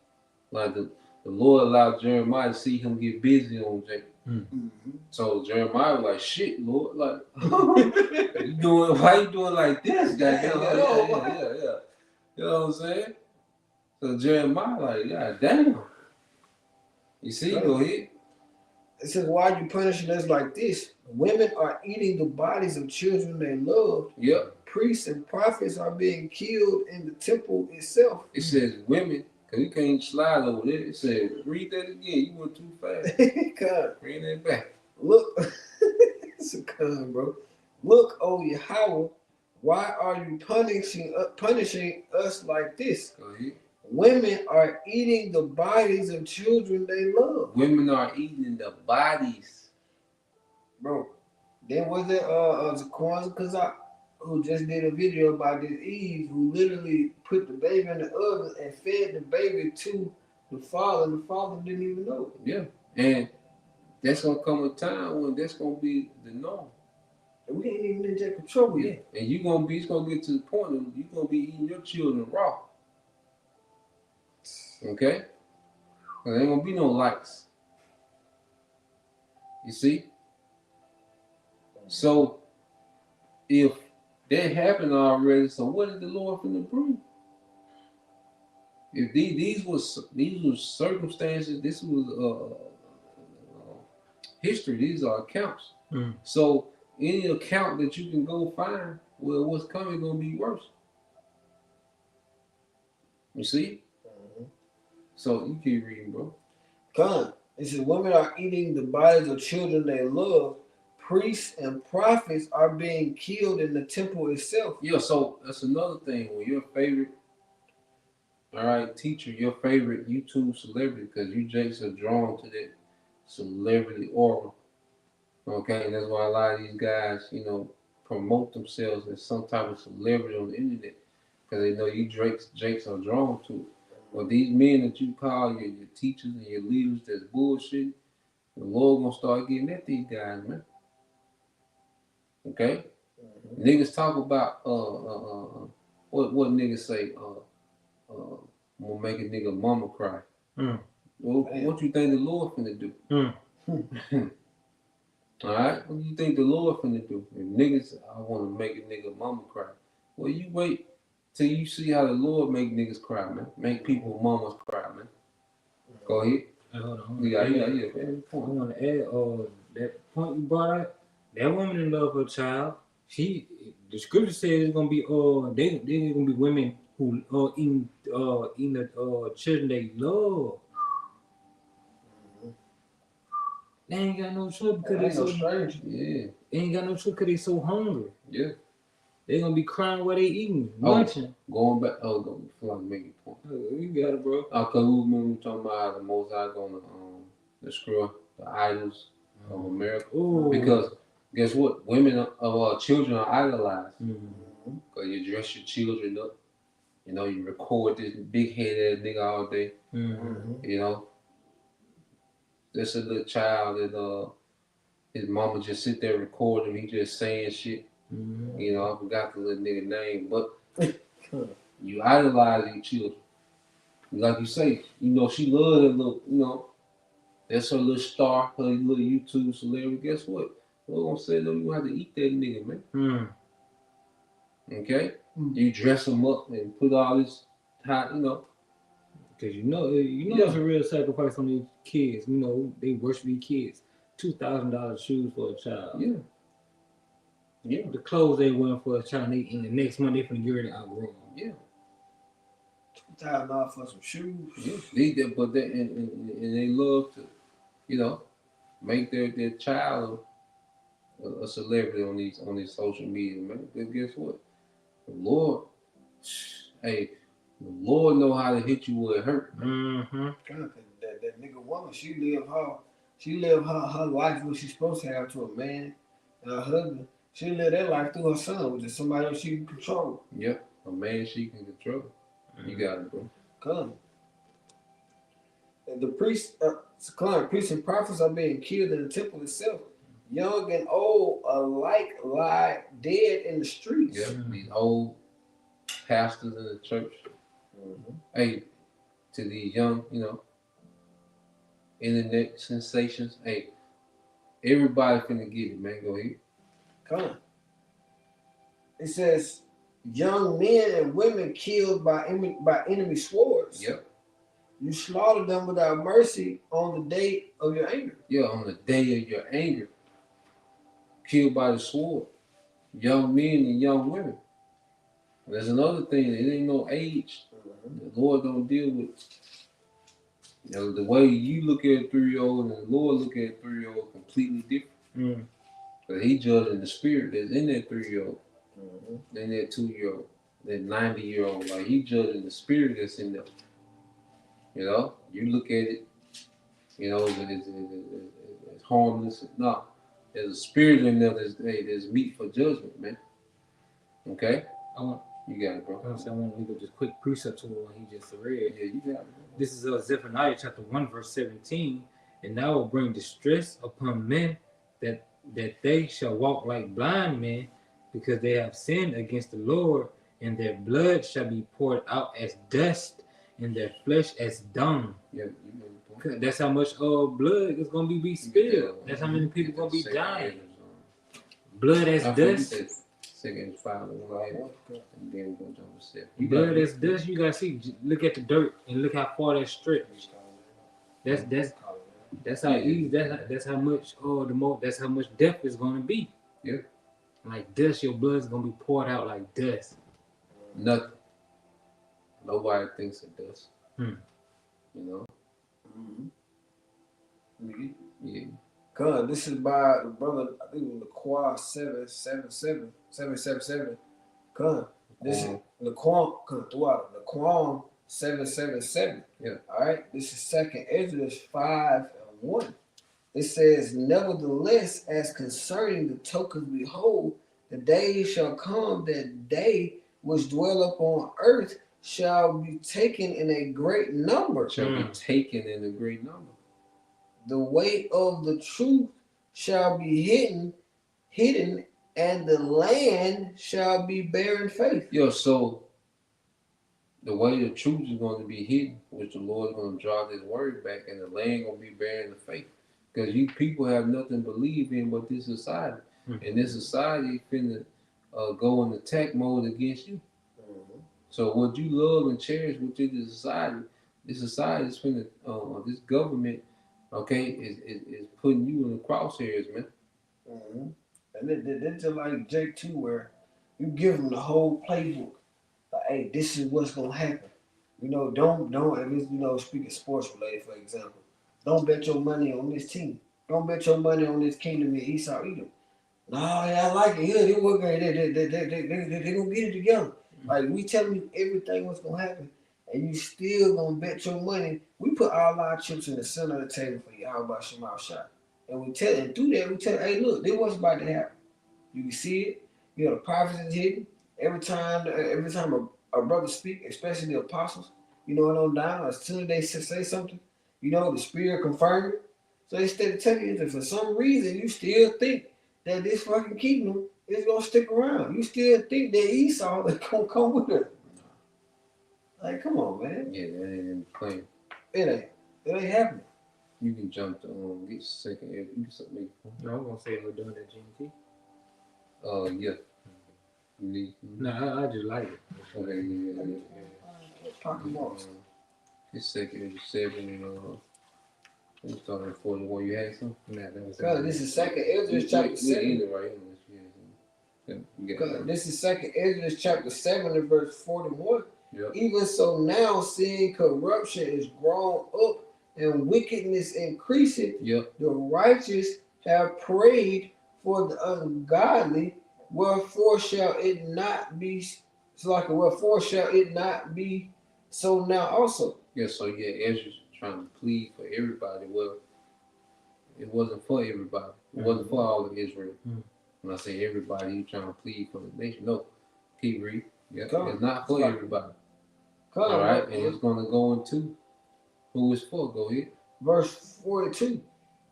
like the Lord allowed Jeremiah to see him get busy on Jacob. So Jeremiah was like, "Shit, Lord, like, why you doing like this, goddamn?" Yeah. You know what I'm saying? So Jeremiah like, "God damn." You see, go ahead. It says, "Why are you punishing us like this? Women are eating the bodies of children they love. Yep. Priests and prophets are being killed in the temple itself." It says women, because you can't slide over there. It says, read that again. You went too fast. God. Bring that back. Look, it's a con, bro. "Look, O Yahweh, why are you punishing us like this? Go ahead. Women are eating the bodies of children they love." Women are eating the bodies. Bro, then was it Kwanzaa Kazak who just did a video about this Eve who literally put the baby in the oven and fed the baby to the father. The father didn't even know it. Yeah. And that's gonna come a time when that's gonna be the norm. And we ain't even in that control yet. And it's gonna get to the point of you're gonna be eating your children raw. Okay? There ain't gonna be no lights. You see? So if that happened already, so what is the Lord finna bring? If these were circumstances, this was history. These are accounts. So any account that you can go find, well, what's coming gonna be worse. You see? So you keep reading, bro. Come. It says, "Women are eating the bodies of children they love. Priests and prophets are being killed in the temple itself." Yeah, so that's another thing. When your favorite, all right, teacher, your favorite YouTube celebrity, because you Jakes are drawn to that celebrity aura. Okay, and that's why a lot of these guys, you know, promote themselves as some type of celebrity on the internet, because they know you Jakes are drawn to it. But these men that you call your teachers and your leaders that's bullshit, the Lord gonna start getting at these guys, man. Okay? Niggas talk about what niggas say, gonna make a nigga mama cry. Well, Damn. what you think the Lord finna do? All right, what do you think the Lord finna do? If niggas, I want to make a nigga mama cry. Well, you wait till you see how the Lord make niggas cry, man. Make people mamas cry, man. Go ahead. Hey, hold on. Yeah. I Point. want to add, that point you brought up. That woman in love with her child. The scripture says it's gonna be they gonna be women who eating the children they love. They ain't got no choice because they Ain't no so stranger. Yeah, they ain't got no choice because they so hungry. yeah. They gonna be crying while they eating, Oh. munching. Going back, go feel like making a point. You got it, bro. Cause we remember talking about how the Most High gonna destroy the idols of America. Ooh. Because guess what? Women children are idolized. Mhm. Cause you dress your children up. You know, you record this big head ass nigga all day. Mhm. You know, there's a little child that his mama just sit there recording him. He just saying shit. Mhm. You know, I forgot the little nigga name, but you idolize your children. Like you say, you know, she loves that little, you know, that's her little star, her little YouTube celebrity. Guess what? We're gonna say no, you have to eat that nigga, man. Mhm. Okay? You dress him up and put all this hot, you know. Cause you know it's a real sacrifice on these kids. You know they worship these kids. $2,000 shoes for a child. Yeah. Yeah. The clothes they wearing for a child, they in the next month they finna get ready to outgrow them. Yeah. $2,000 for some shoes. Yeah. And they love to, you know, make their child a celebrity on these social media, man. But guess what? The Lord, hey, the Lord know how to hit you where it hurt. Mm-hmm. That nigga woman, she lived her life what she's supposed to have to a man and a husband. She lived that life through her son, which is somebody else she can control. Yep, a man she can control. You got it, bro. Come. And the priests and prophets are being killed in the temple itself. Young and old alike lie dead in the streets. Yep, these old pastors in the church. Hey, to these young, you know, internet sensations. Hey, everybody finna get it, man. Go ahead. Come. It says young men and women killed by enemy swords. Yep. You slaughtered them without mercy on the day of your anger. Yeah, on the day of your anger, killed by the sword. Young men and young women. There's another thing. It ain't no age. The Lord don't deal with. You know, the way you look at a 3-year-old and the Lord look at a 3-year-old completely different. But He judging the spirit that's in that 3-year-old, in that 2-year-old, that 90-year-old. Like He judging the spirit that's in there. You know, you look at it, you know, it's harmless. No, there's a spirit in there that's meat for judgment, man. Okay? You got it, bro. I want to leave just quick precept to what he just read. Yeah, you got it, bro. This is Zephaniah chapter 1, verse 17. And I will bring distress upon men that they shall walk like blind men, because they have sinned against the Lord, and their blood shall be poured out as dust, and their flesh as dung. Yeah, you know the point. That's how much blood is gonna be spilled. That's how many people gonna be dying. Blood as dust. Second 5 and 1, and then we're gonna jump to 7. Blood as dust. You gotta see. Look at the dirt and look how far that stretched. That's how easy. That's how much that's how much death is gonna be. Yeah. Like dust, your blood's gonna be poured out like dust. Nothing. Nobody thinks of dust. You know. Yeah. God, this is by the brother, I think it was Laquan 777. God, this is Laquan 777. Yeah. All right. This is 2nd Ezra 5:1. It says, nevertheless, as concerning the tokens, behold, the day shall come that they which dwell upon earth shall be taken in a great number. Shall be taken in a great number. The way of the truth shall be hidden, and the land shall be barren faith. Yo, so the way the truth is going to be hidden, which the Lord is going to draw this word back, and the land going to be bearing the faith. Because you people have nothing to believe in but this society. And this society finna go in attack mode against you. So what you love and cherish within this society is finna, this government, okay, is putting you in the crosshairs, man. And it's just like Jake too, where you give them the whole playbook. Like, hey, this is what's gonna happen. You know, don't if it's, you know, speaking sports related, for example, don't bet your money on this team. Don't bet your money on this kingdom in Esau either. No, yeah, I like it. Yeah, they work great. They gonna get it together. Like we telling you everything what's gonna happen, and you still gonna bet your money. We put all our chips in the center of the table for you. How about Shamal shot? And we tell, and through that we tell, hey, look, this what's about to happen. You can see it. You know, the prophets is hidden. Every time a brother speak, especially the apostles, you know, and on down, as soon as they say something, you know, the Spirit confirm it. So instead of telling you that for some reason you still think that this fucking kingdom is gonna stick around. You still think that Esau is gonna come with it. Like, come on, man. Yeah, that ain't in the plan. It ain't happening. You can jump to get second. You can make. No, I'm gonna say we're doing that GMT. Yeah. You need. No, I just like it. Okay, yeah. Talk about it. It's second, 7. We started at 41. You had some? Nah, that was Cause this is second Ezra chapter 7. Right Cause this is second Ezra chapter 7 and verse 41. Yep. Even so now, seeing corruption is grown up and wickedness increasing, Yep. the righteous have prayed for the ungodly. Wherefore shall it not be? It's like, wherefore shall it not be so now also? Yeah. So Ezra's trying to plead for everybody. Well, it wasn't for everybody. It wasn't for all of Israel. When I say everybody, he's trying to plead for the nation. No, keep reading. Yeah, it's not for everybody. All right, and it's going to go into who it's for. Go ahead. Verse 42.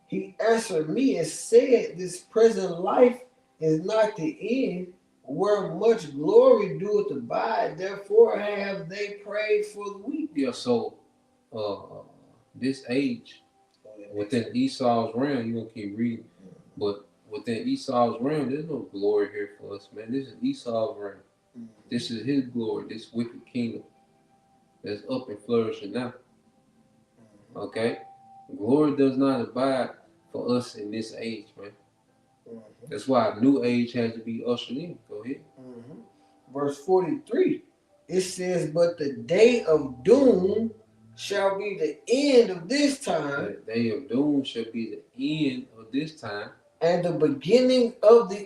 He answered me and said, this present life is not the end, where much glory doeth abide. Therefore have they prayed for the weak. Yeah, so this age, within Esau's realm, you're going to keep reading, but within Esau's realm, there's no glory here for us, man. This is Esau's realm. This is his glory, this wicked kingdom that's up and flourishing now. Okay? Glory does not abide for us in this age, man. That's why a new age has to be ushered in. Go ahead. Verse 43, it says, but the day of doom shall be the end of this time. The day of doom shall be the end of this time. And the beginning of the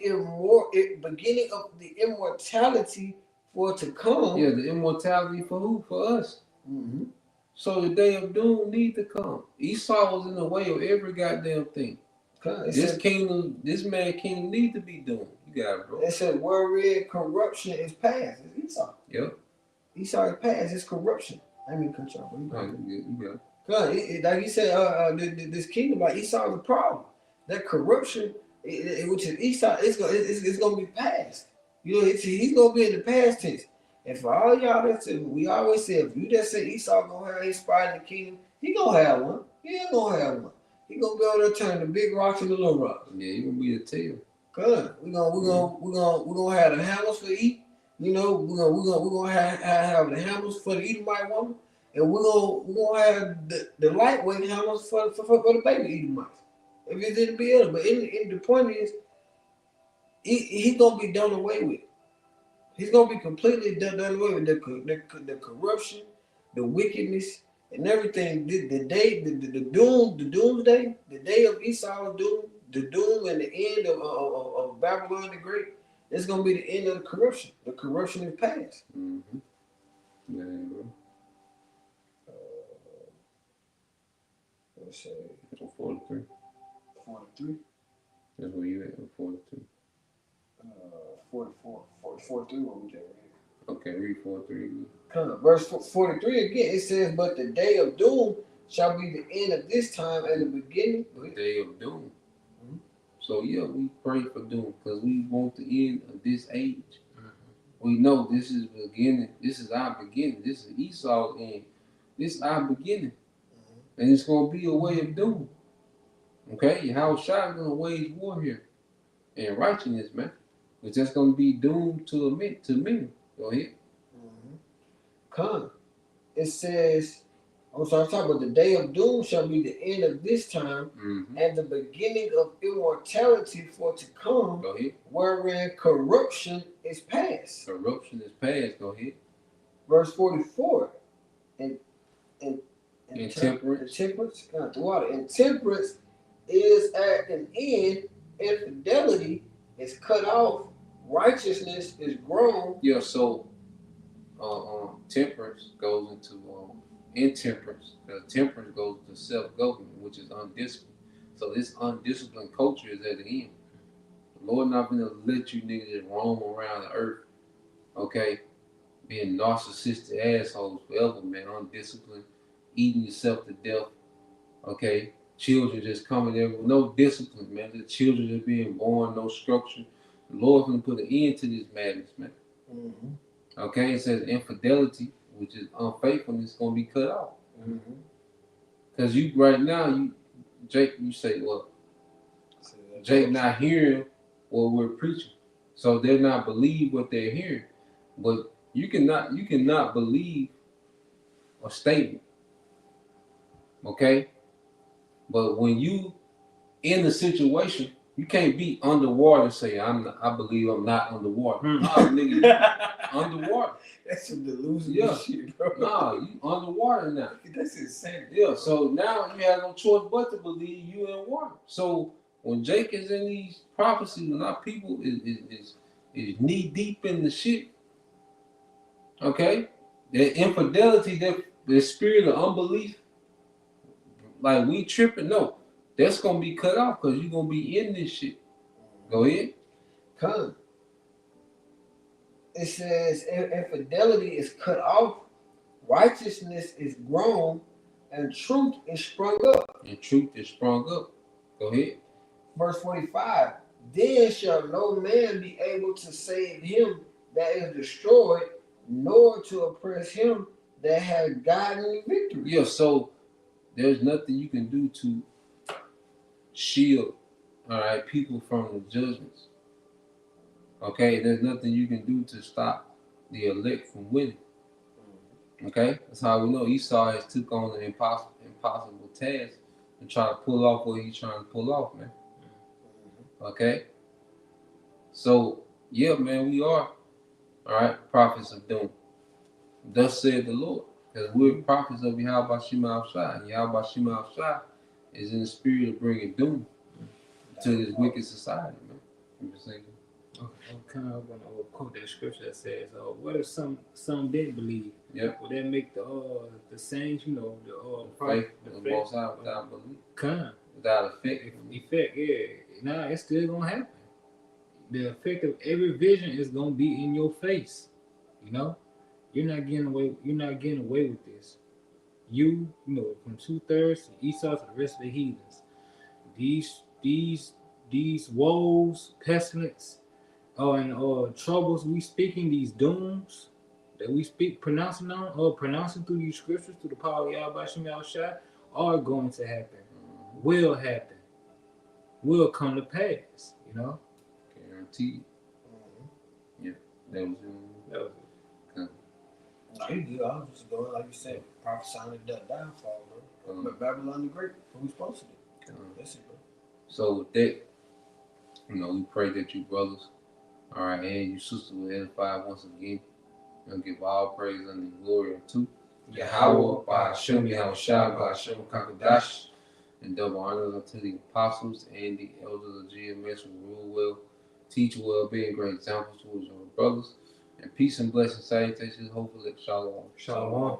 immortality for to come. Yeah, the immortality for who? For us. So the day of doom need to come. Esau was in the way of every goddamn thing. This man kingdom need to be doomed. You got it, bro. It said wherein corruption is past. It's Esau. Yep. Esau is past. It's corruption. I mean control. You got it. Like you said, this kingdom, like Esau is a problem. That corruption, which is Esau, it's gonna be past. You know, he's gonna be in the past tense. And for all y'all that say, we always say, if you just say Esau gonna have his spot in the kingdom, he gonna have one. He ain't gonna have one. He gonna be able to turn the big rocks into little rocks. Yeah, he gonna be the tail. Good. We're gonna have the handles for eat. You know, we're gonna have the handles for the Edomite woman, and we're gonna have the lightweight handles for the baby Edomites. If it's in the building, but in the point is, he's gonna be done away with. He's gonna be completely done away with the corruption, the wickedness, and everything. The doomsday, the day of Esau's doom, the doom and the end of Babylon the Great. It's gonna be the end of the corruption. The corruption is past. Yeah, bro. Let's say 43. 43. That's where you at. 43. 44. 43. What we just read. Okay, read 43. Verse 43 again. It says, "But the day of doom shall be the end of this time and the beginning." The day of doom. So yeah, we pray for doom because we want the end of this age. we know this is beginning. This is our beginning. This is Esau's end. This is our beginning, and it's gonna be a way of doom. Okay, how Shai gonna wage war here and righteousness, man. It's just gonna be doomed to many. Go ahead. Come. It says, I'm talking about the day of doom shall be the end of this time, and the beginning of immortality for to come, Go ahead. wherein corruption is past. Corruption is past. Go ahead. Verse 44. Intemperance. Intemperance is at an end, infidelity is cut off, righteousness is grown. Yeah. So, temperance goes into intemperance, because temperance goes to self-government, which is undisciplined. So this undisciplined culture is at the end. The Lord not gonna let you niggas just roam around the earth, okay, being narcissistic assholes forever, man, undisciplined, eating yourself to death, okay, children just coming there with no discipline, man. The children just being born, no structure. The Lord gonna put an end to this madness, man. Okay, it says infidelity, which is unfaithfulness, gonna be cut off. Cause you right now, Jake, you say, well, Jake not hearing what we're preaching, so they're not believe what they're hearing. But you cannot believe a statement, okay? But when you in the situation, you can't be underwater and say, I believe I'm not underwater. Nah, nigga, you underwater. That's some delusional shit, bro. Nah, you underwater now. That's insane. Yeah, so now you have no choice but to believe you in water. So when Jake is in these prophecies, when our people is knee deep in the shit, okay, the infidelity, the spirit of unbelief, like we tripping, no, that's gonna be cut off because you're gonna be in this shit. Go ahead. Come. It says infidelity is cut off, righteousness is grown, and truth is sprung up. And truth is sprung up. Go ahead. Verse 45. Then shall no man be able to save him that is destroyed, nor to oppress him that has gotten victory. Yeah, so there's nothing you can do to shield, all right, people from the judgments. Okay, there's nothing you can do to stop the elect from winning. Okay, that's how we know Esau has took on an impossible task to try to pull off what he's trying to pull off, man. Okay, so yeah, man, we are all right prophets of doom. Thus said the Lord, because we're prophets of Yahweh Shema Shai, and Yahweh Shema Shai is in the spirit of bringing doom to this wicked society, man. You just saying. I'm kind of gonna quote that scripture that says, "What if some didn't believe? Yep. Would that make the saints, the faith of the Most High without belief, come without effect? Yeah. Nah, it's still gonna happen. The effect of every vision is gonna be in your face. You're not getting away. You're not getting away with this. From 2/3 to Esau to the rest of the heathens. These woes, pestilence, and troubles we speaking, these dooms that we speak, pronouncing through these scriptures, through the power of Yahweh Shema Shai, are going to happen, will happen, will come to pass. Guaranteed. Yeah, that was it. No, you good. I was just going, like you said, prophesying the downfall, bro. But Babylon the Great, who's supposed to do? That's it, bro. So with that, we pray that you brothers, all right, and you sisters will edify once again. And give all praise and glory unto Yahweh by Hashem, Yahweh Shai, by Hashem Kakadash, and double honors unto the apostles and the elders of GMS who rule well, teach well, being great examples towards your brothers. And peace and blessings, salutations, hopefully, shalom. Shalom.